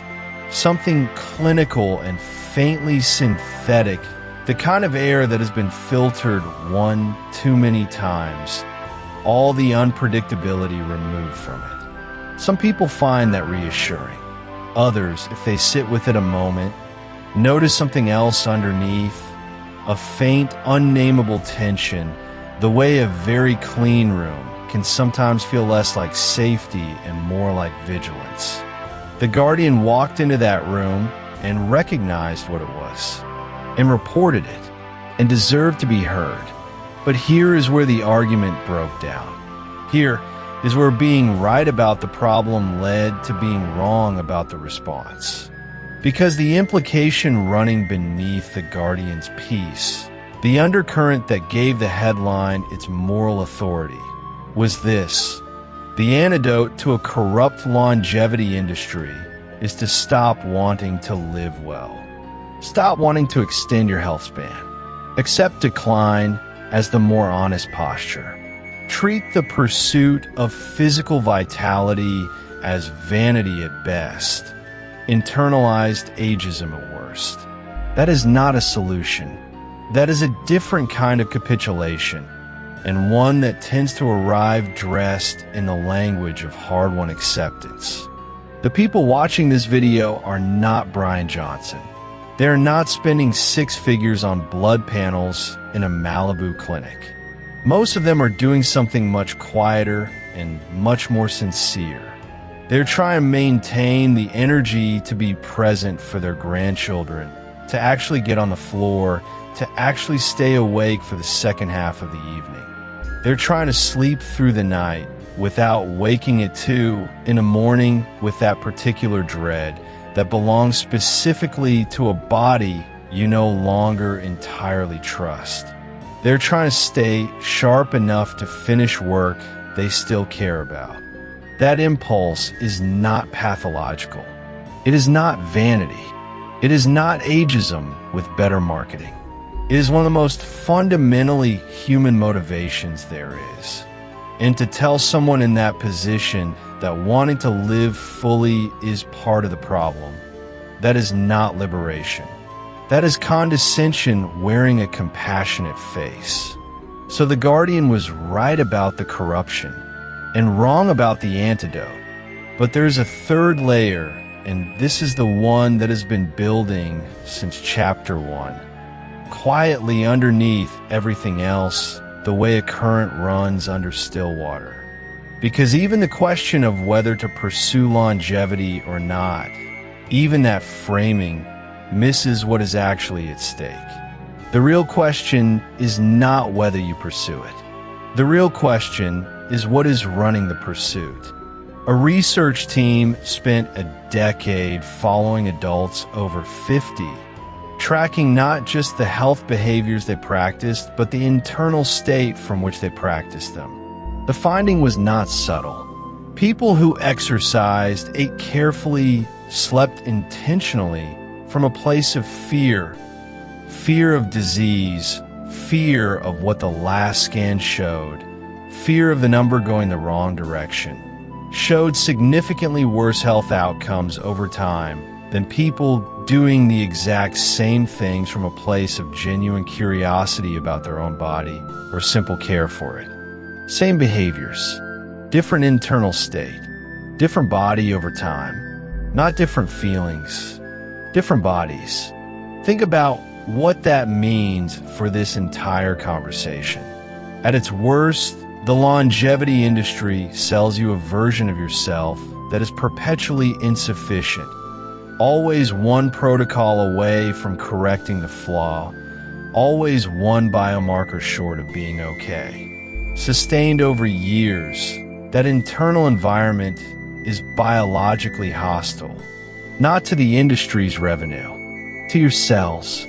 something clinical and faintly synthetic, the kind of air that has been filtered one too many times, all the unpredictability removed from it. Some people find that reassuring. Others, if they sit with it a moment, notice something else underneath, a faint, unnameable tension, the way a very clean room can sometimes feel less like safety and more like vigilance. The Guardian walked into that room and recognized what it was, and reported it, and deserved to be heard. But here is where the argument broke down. Here is where being right about the problem led to being wrong about the response. Because the implication running beneath the Guardian's piece, the undercurrent that gave the headline its moral authority, was this: the antidote to a corrupt longevity industry is to stop wanting to live well. Stop wanting to extend your health span. Accept decline as the more honest posture. Treat the pursuit of physical vitality as vanity at best, internalized ageism at worst. That is not a solution. That is a different kind of capitulation, and one that tends to arrive dressed in the language of hard-won acceptance. The people watching this video are not Brian Johnson. They are not spending six figures on blood panels in a Malibu clinic. Most of them are doing something much quieter and much more sincere. They're trying to maintain the energy to be present for their grandchildren, to actually get on the floor, to actually stay awake for the second half of the evening. They're trying to sleep through the night without waking at 2 in the morning with that particular dread that belongs specifically to a body you no longer entirely trust. They're trying to stay sharp enough to finish work they still care about. That impulse is not pathological. It is not vanity. It is not ageism with better marketing. It is one of the most fundamentally human motivations there is. And to tell someone in that position that wanting to live fully is part of the problem, that is not liberation. That is condescension wearing a compassionate face. So the Guardian was right about the corruption and wrong about the antidote. But there's a third layer, and this is the one that has been building since chapter 1. Quietly underneath everything else, the way a current runs under still water. Because even the question of whether to pursue longevity or not, even that framing, misses what is actually at stake. The real question is not whether you pursue it. The real question is what is running the pursuit. A research team spent a decade following adults over 50 tracking not just the health behaviors they practiced, but the internal state from which they practiced them. The finding was not subtle. People who exercised, ate carefully, slept intentionally from a place of fear of disease, fear of what the last scan showed, fear of the number going the wrong direction, showed significantly worse health outcomes over time than people doing the exact same things from a place of genuine curiosity about their own body or simple care for it. Same behaviors, different internal state, different body over time, not different feelings, different bodies. Think about what that means for this entire conversation. At its worst, the longevity industry sells you a version of yourself that is perpetually insufficient, always one protocol away from correcting the flaw, always one biomarker short of being okay. Sustained over years, that internal environment is biologically hostile, not to the industry's revenue, to your cells.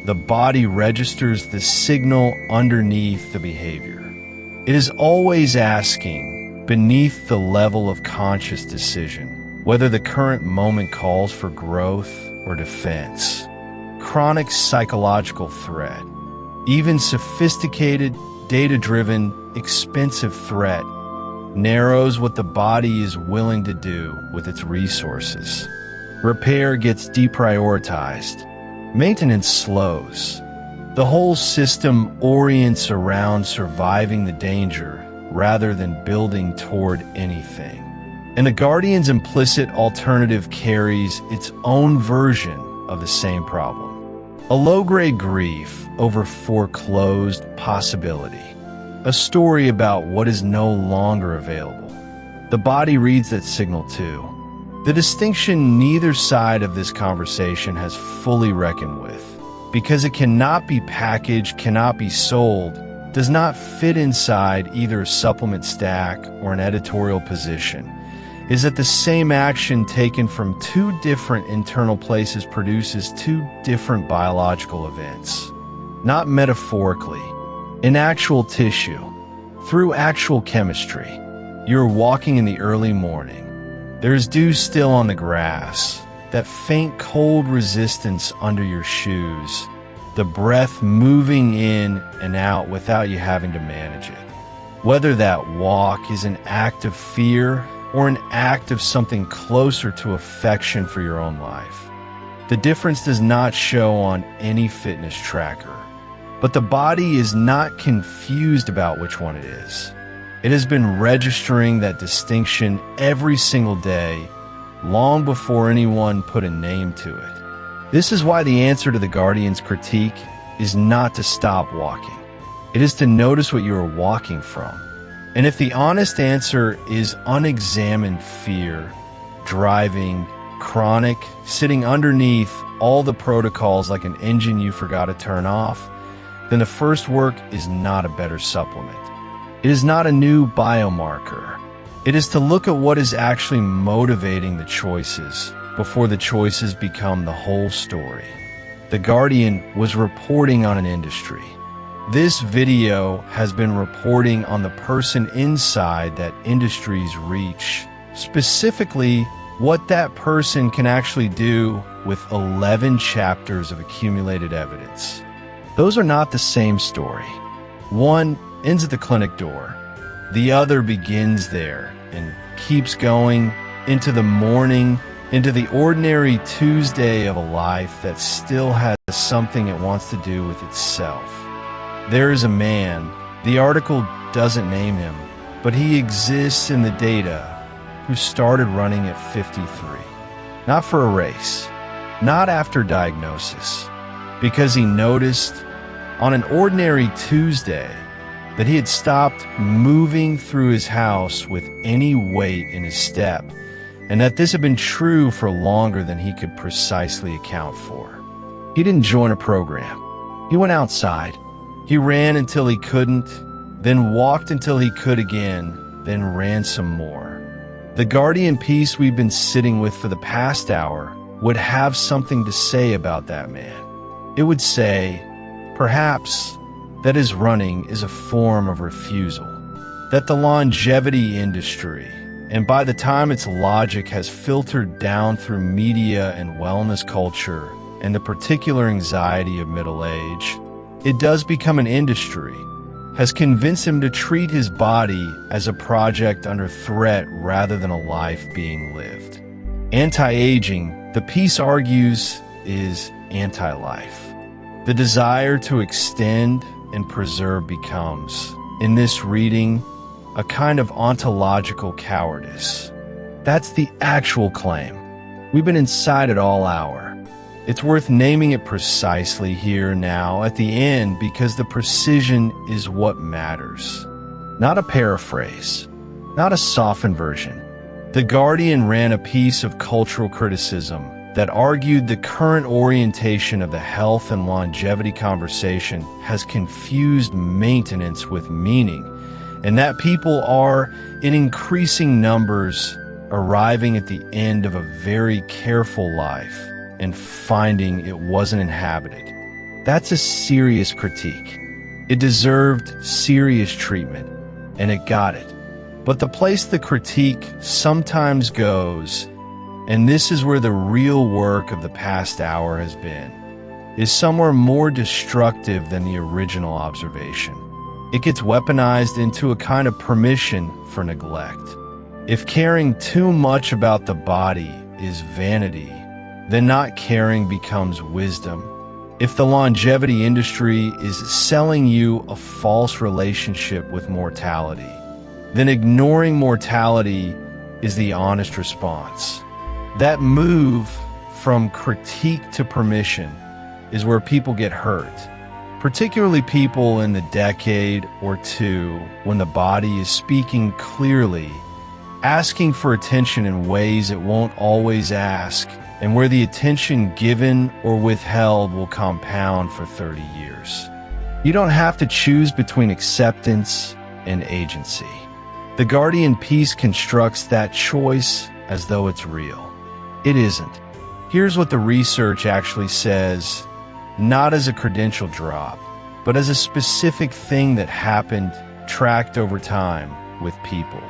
The body registers the signal underneath the behavior. It is always asking, beneath the level of conscious decision, whether the current moment calls for growth or defense. Chronic psychological threat, even sophisticated, data-driven, expensive threat, narrows what the body is willing to do with its resources. Repair gets deprioritized. Maintenance slows. The whole system orients around surviving the danger rather than building toward anything. And the Guardian's implicit alternative carries its own version of the same problem. A low-grade grief over foreclosed possibility. A story about what is no longer available. The body reads that signal too. The distinction neither side of this conversation has fully reckoned with, because it cannot be packaged, cannot be sold, does not fit inside either a supplement stack or an editorial position, is that the same action taken from two different internal places produces two different biological events. Not metaphorically, in actual tissue, through actual chemistry. You're walking in the early morning. There's dew still on the grass, that faint cold resistance under your shoes, the breath moving in and out without you having to manage it. Whether that walk is an act of fear or an act of something closer to affection for your own life. The difference does not show on any fitness tracker, but the body is not confused about which one it is. It has been registering that distinction every single day, long before anyone put a name to it. This is why the answer to the Guardian's critique is not to stop walking. It is to notice what you are walking from. And if the honest answer is unexamined fear, driving, chronic, sitting underneath all the protocols like an engine you forgot to turn off, then the first work is not a better supplement. It is not a new biomarker. It is to look at what is actually motivating the choices before the choices become the whole story. The Guardian was reporting on an industry. This video has been reporting on the person inside that industry's reach, specifically what that person can actually do with 11 chapters of accumulated evidence. Those are not the same story. One ends at the clinic door. The other begins there and keeps going into the morning, into the ordinary Tuesday of a life that still has something it wants to do with itself. There is a man, the article doesn't name him, but he exists in the data, who started running at 53. Not for a race, not after diagnosis, because he noticed on an ordinary Tuesday that he had stopped moving through his house with any weight in his step, and that this had been true for longer than he could precisely account for. He didn't join a program. He went outside. He ran until he couldn't, then walked until he could again, then ran some more. The Guardian piece we've been sitting with for the past hour would have something to say about that man. It would say, perhaps, that his running is a form of refusal, that the longevity industry, and by the time its logic has filtered down through media and wellness culture and the particular anxiety of middle age, it does become an industry, has convinced him to treat his body as a project under threat rather than a life being lived. Anti-aging, the piece argues, is anti-life. The desire to extend and preserve becomes, in this reading, a kind of ontological cowardice. That's the actual claim. We've been inside it all hour. It's worth naming it precisely here now at the end because the precision is what matters. Not a paraphrase, not a softened version. The Guardian ran a piece of cultural criticism that argued the current orientation of the health and longevity conversation has confused maintenance with meaning, and that people are, in increasing numbers, arriving at the end of a very careful life and finding it wasn't inhabited. That's a serious critique. It deserved serious treatment, and it got it. But the place the critique sometimes goes, and this is where the real work of the past hour has been, is somewhere more destructive than the original observation. It gets weaponized into a kind of permission for neglect. If caring too much about the body is vanity, then not caring becomes wisdom. If the longevity industry is selling you a false relationship with mortality, then ignoring mortality is the honest response. That move from critique to permission is where people get hurt, particularly people in the decade or two when the body is speaking clearly, asking for attention in ways it won't always ask, and where the attention given or withheld will compound for 30 years. You don't have to choose between acceptance and agency. The Guardian piece constructs that choice as though it's real. It isn't. Here's what the research actually says, not as a credential drop, but as a specific thing that happened, tracked over time with people.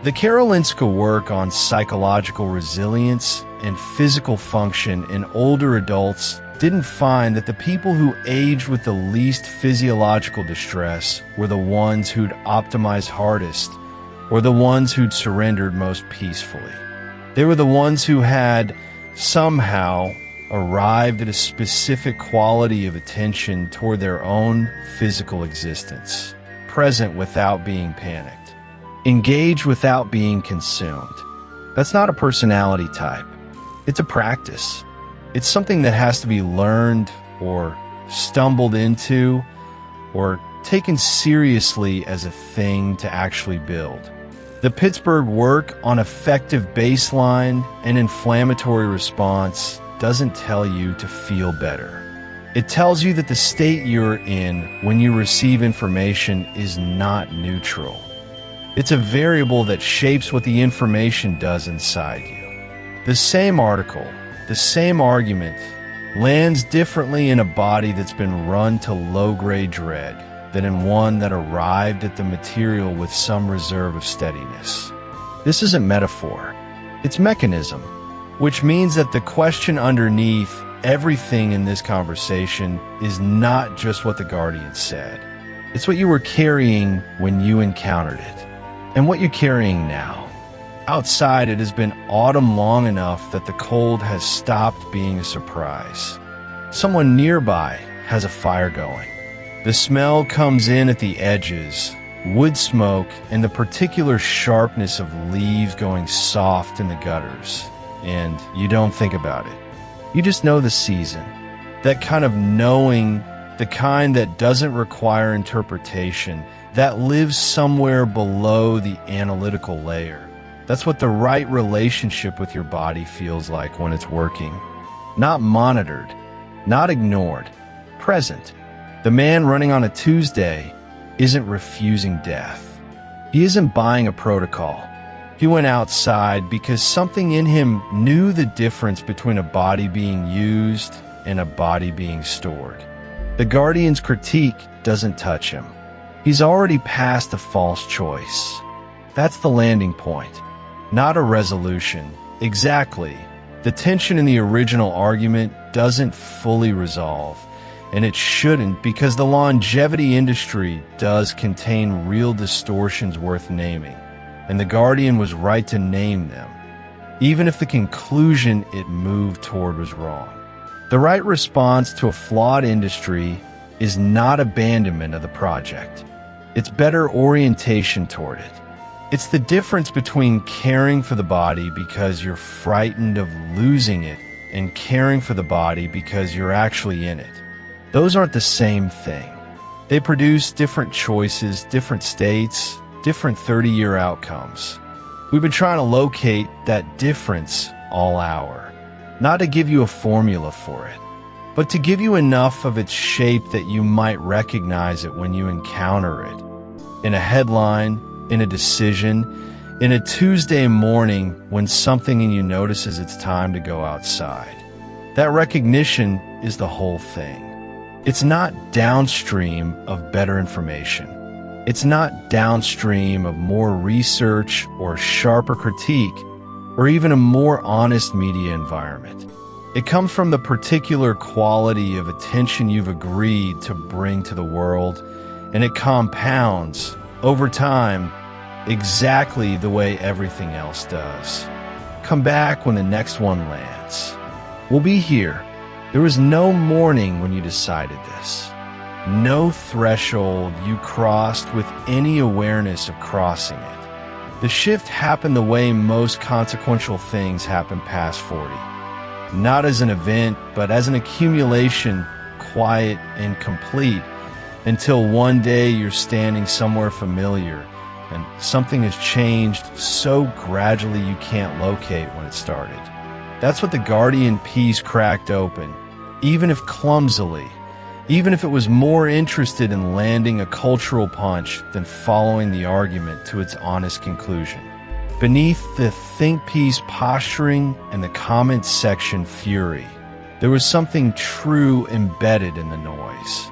The Karolinska work on psychological resilience and physical function in older adults didn't find that the people who aged with the least physiological distress were the ones who'd optimized hardest, or the ones who'd surrendered most peacefully. They were the ones who had, somehow, arrived at a specific quality of attention toward their own physical existence, present without being panicked, engaged without being consumed. That's not a personality type. It's a practice. It's something that has to be learned or stumbled into or taken seriously as a thing to actually build. The Pittsburgh work on effective baseline and inflammatory response doesn't tell you to feel better. It tells you that the state you're in when you receive information is not neutral. It's a variable that shapes what the information does inside you. The same article, the same argument, lands differently in a body that's been run to low-grade dread than in one that arrived at the material with some reserve of steadiness. This isn't metaphor, it's mechanism, which means that the question underneath everything in this conversation is not just what the Guardian said. It's what you were carrying when you encountered it, and what you're carrying now. Outside, it has been autumn long enough that the cold has stopped being a surprise. Someone nearby has a fire going. The smell comes in at the edges, wood smoke, and the particular sharpness of leaves going soft in the gutters. And you don't think about it. You just know the season. That kind of knowing, the kind that doesn't require interpretation, that lives somewhere below the analytical layer. That's what the right relationship with your body feels like when it's working. Not monitored, not ignored, present. The man running on a Tuesday isn't refusing death. He isn't buying a protocol. He went outside because something in him knew the difference between a body being used in a body being stored. The Guardian's critique doesn't touch him. He's already passed the false choice. That's the landing point, not a resolution. Exactly. The tension in the original argument doesn't fully resolve, and it shouldn't, because the longevity industry does contain real distortions worth naming, and the Guardian was right to name them, even if the conclusion it moved toward was wrong. The right response to a flawed industry is not abandonment of the project. It's better orientation toward it. It's the difference between caring for the body because you're frightened of losing it and caring for the body because you're actually in it. Those aren't the same thing. They produce different choices, different states, different 30-year outcomes. We've been trying to locate that difference all hour, not to give you a formula for it, but to give you enough of its shape that you might recognize it when you encounter it. In a headline, in a decision, in a Tuesday morning when something in you notices it's time to go outside. That recognition is the whole thing. It's not downstream of better information. It's not downstream of more research or sharper critique or even a more honest media environment. It comes from the particular quality of attention you've agreed to bring to the world, and it compounds over time exactly the way everything else does. Come back when the next one lands. We'll be here. There was no morning when you decided this. No threshold you crossed with any awareness of crossing it. The shift happened the way most consequential things happen past 40. Not as an event, but as an accumulation, quiet and complete, until one day you're standing somewhere familiar and something has changed so gradually you can't locate when it started. That's what the Guardian piece cracked open, even if clumsily, even if it was more interested in landing a cultural punch than following the argument to its honest conclusion. Beneath the think piece posturing and the comments section fury, there was something true embedded in the noise.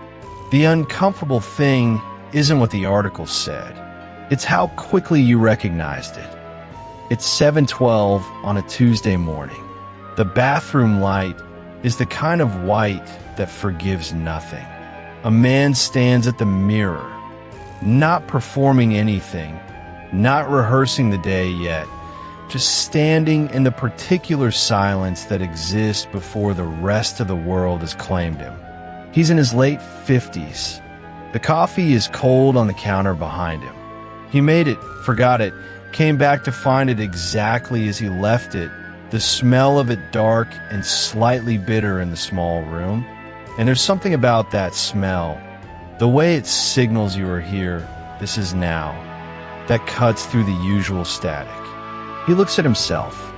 The uncomfortable thing isn't what the article said. It's how quickly you recognized it. It's 7:12 on a Tuesday morning. The bathroom light is the kind of white that forgives nothing. A man stands at the mirror, not performing anything, not rehearsing the day yet, just standing in the particular silence that exists before the rest of the world has claimed him. He's in his late 50s. The coffee is cold on the counter behind him. He made it, forgot it, came back to find it exactly as he left it, the smell of it dark and slightly bitter in the small room. And there's something about that smell, the way it signals you are here, this is now, that cuts through the usual static. He looks at himself,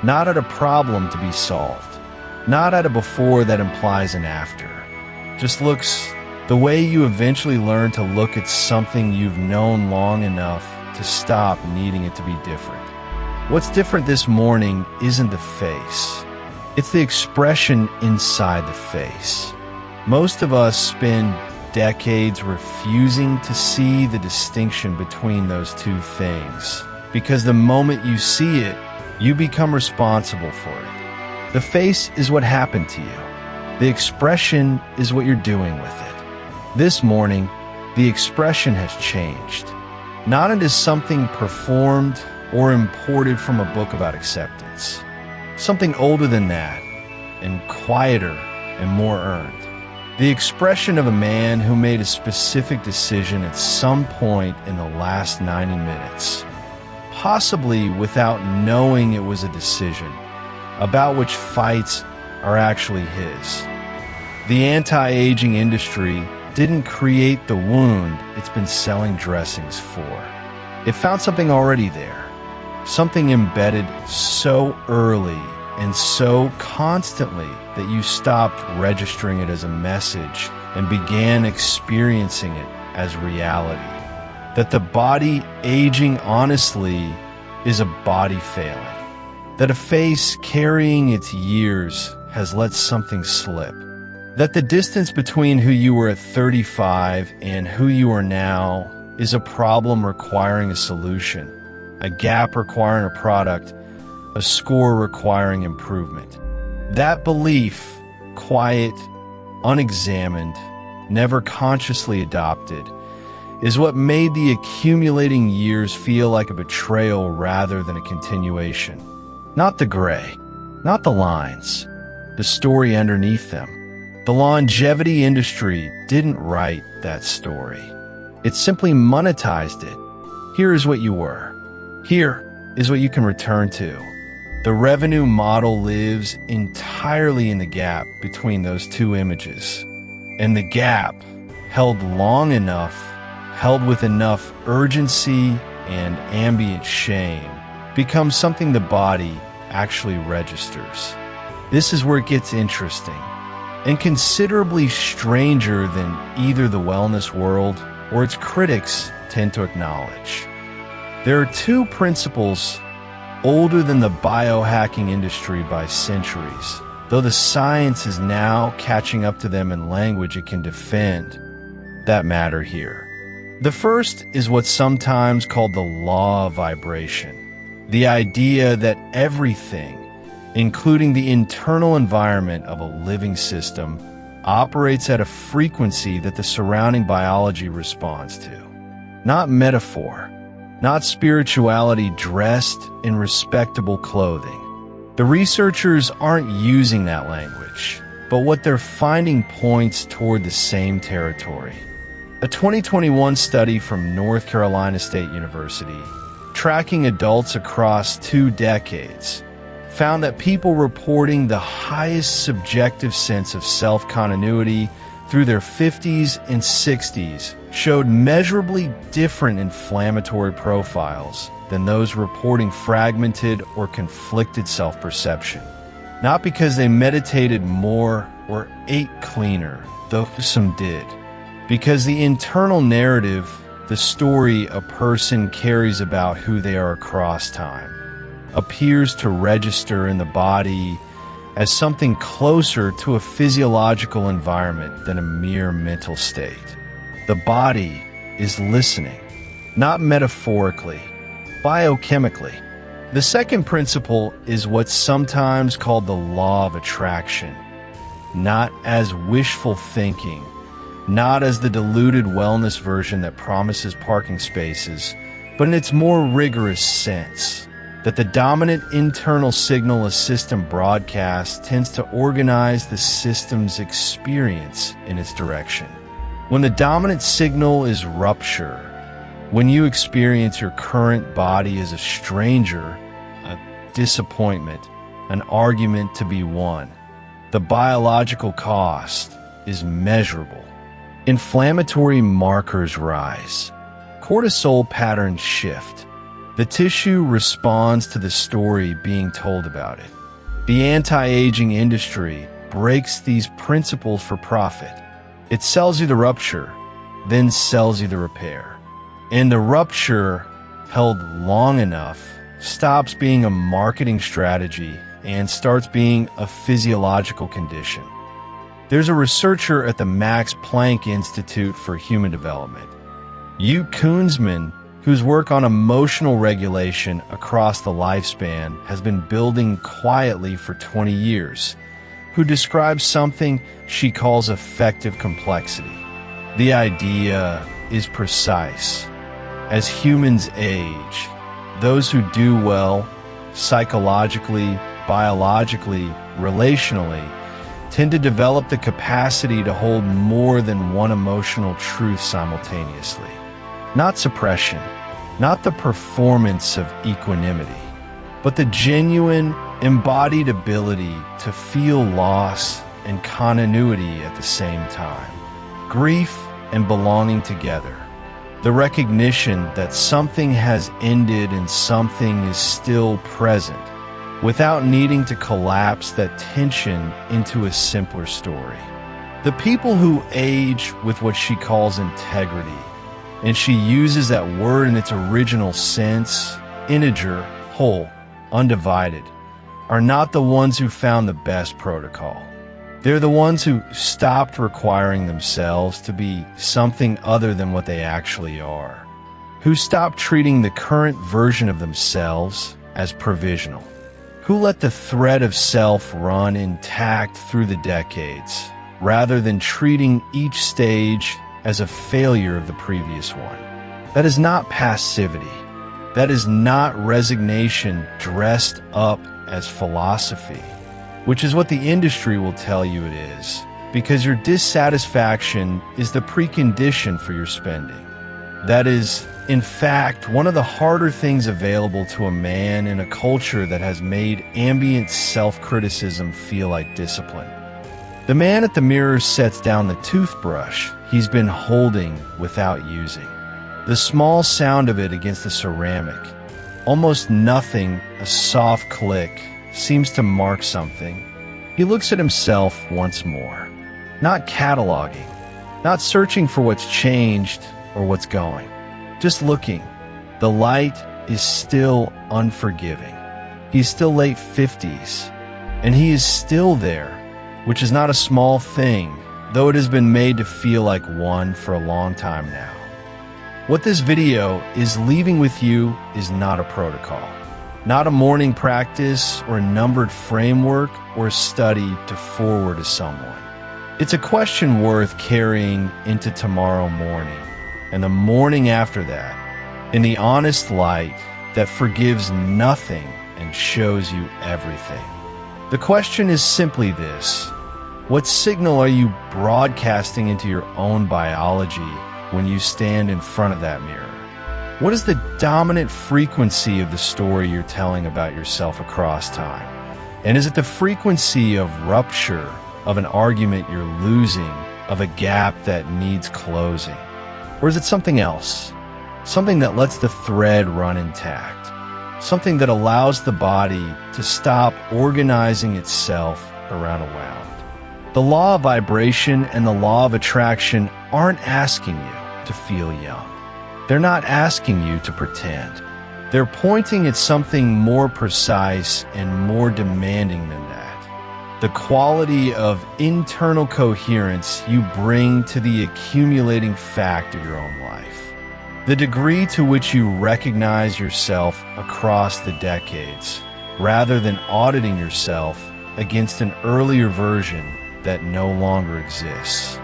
not at a problem to be solved, not at a before that implies an after. Just looks the way you eventually learn to look at something you've known long enough to stop needing it to be different. What's different this morning isn't the face. It's the expression inside the face. Most of us spend decades refusing to see the distinction between those two things, because the moment you see it, you become responsible for it. The face is what happened to you. The expression is what you're doing with it. This morning, the expression has changed, not into something performed or imported from a book about acceptance. Something older than that, and quieter and more earned. The expression of a man who made a specific decision at some point in the last 90 minutes, possibly without knowing it was a decision, about which fights are actually his. The anti-aging industry didn't create the wound it's been selling dressings for. It found something already there, something embedded so early and so constantly that you stopped registering it as a message and began experiencing it as reality. That the body aging honestly is a body failing. That a face carrying its years has let something slip. That the distance between who you were at 35 and who you are now is a problem requiring a solution, a gap requiring a product, a score requiring improvement. That belief, quiet, unexamined, never consciously adopted, is what made the accumulating years feel like a betrayal rather than a continuation. Not the gray, not the lines, the story underneath them. The longevity industry didn't write that story. It simply monetized it. Here is what you were. Here is what you can return to. The revenue model lives entirely in the gap between those two images. And the gap, held long enough, held with enough urgency and ambient shame, becomes something the body actually registers. This is where it gets interesting, and considerably stranger than either the wellness world or its critics tend to acknowledge. There are two principles older than the biohacking industry by centuries, though the science is now catching up to them in language it can defend, that matter here. The first is what's sometimes called the law of vibration, the idea that everything, including the internal environment of a living system, operates at a frequency that the surrounding biology responds to. Not metaphor, not spirituality dressed in respectable clothing. The researchers aren't using that language, but what they're finding points toward the same territory. A 2021 study from North Carolina State University, tracking adults across 2 decades, found that people reporting the highest subjective sense of self-continuity through their 50s and 60s showed measurably different inflammatory profiles than those reporting fragmented or conflicted self-perception. Not because they meditated more or ate cleaner, though some did. Because the internal narrative, the story a person carries about who they are across time, appears to register in the body as something closer to a physiological environment than a mere mental state. The body is listening, not metaphorically, biochemically. The second principle is what's sometimes called the law of attraction, not as wishful thinking, not as the diluted wellness version that promises parking spaces, but in its more rigorous sense, that the dominant internal signal a system broadcasts tends to organize the system's experience in its direction. When the dominant signal is rupture, when you experience your current body as a stranger, a disappointment, an argument to be won, the biological cost is measurable. Inflammatory markers rise. Cortisol patterns shift. The tissue responds to the story being told about it. The anti-aging industry breaks these principles for profit. It sells you the rupture, then sells you the repair. And the rupture, held long enough, stops being a marketing strategy and starts being a physiological condition. There's a researcher at the Max Planck Institute for Human Development, Hugh Koonsman, whose work on emotional regulation across the lifespan has been building quietly for 20 years, who describes something she calls affective complexity. The idea is precise. As humans age, those who do well, psychologically, biologically, relationally, tend to develop the capacity to hold more than one emotional truth simultaneously. Not suppression, not the performance of equanimity, but the genuine, embodied ability to feel loss and continuity at the same time. Grief and belonging together. The recognition that something has ended and something is still present, without needing to collapse that tension into a simpler story. The people who age with what she calls integrity, and she uses that word in its original sense, integer, whole, undivided, are not the ones who found the best protocol. They're the ones who stopped requiring themselves to be something other than what they actually are, who stopped treating the current version of themselves as provisional, who let the thread of self run intact through the decades, rather than treating each stage as a failure of the previous one. That is not passivity. That is not resignation dressed up as philosophy, which is what the industry will tell you it is, because your dissatisfaction is the precondition for your spending. That is, in fact, one of the harder things available to a man in a culture that has made ambient self-criticism feel like discipline. The man at the mirror sets down the toothbrush he's been holding without using. The small sound of it against the ceramic, almost nothing, a soft click, seems to mark something. He looks at himself once more, not cataloging, not searching for what's changed or what's going, just looking. The light is still unforgiving. He's still late 50s, and he is still there, which is not a small thing, though it has been made to feel like one for a long time now. What this video is leaving with you is not a protocol, not a morning practice or a numbered framework or a study to forward to someone. It's a question worth carrying into tomorrow morning and the morning after that, in the honest light that forgives nothing and shows you everything. The question is simply this: what signal are you broadcasting into your own biology when you stand in front of that mirror? What is the dominant frequency of the story you're telling about yourself across time? And is it the frequency of rupture, of an argument you're losing, of a gap that needs closing? Or is it something else? Something that lets the thread run intact? Something that allows the body to stop organizing itself around a wound? The law of vibration and the law of attraction aren't asking you to feel young. They're not asking you to pretend. They're pointing at something more precise and more demanding than that. The quality of internal coherence you bring to the accumulating fact of your own life. The degree to which you recognize yourself across the decades, rather than auditing yourself against an earlier version that no longer exists.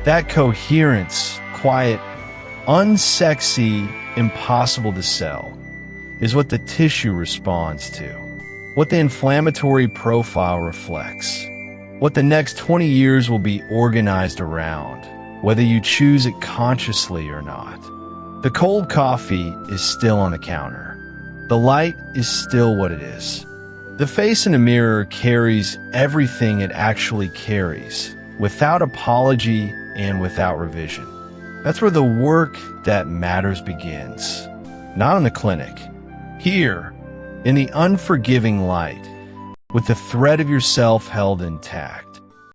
That coherence, quiet, unsexy, impossible to sell, is what the tissue responds to, what the inflammatory profile reflects, what the next 20 years will be organized around, whether you choose it consciously or not. The cold coffee is still on the counter. The light is still what it is. The face in the mirror carries everything it actually carries, without apology and without revision. That's where the work that matters begins. Not in the clinic. Here, in the unforgiving light, with the thread of yourself held intact.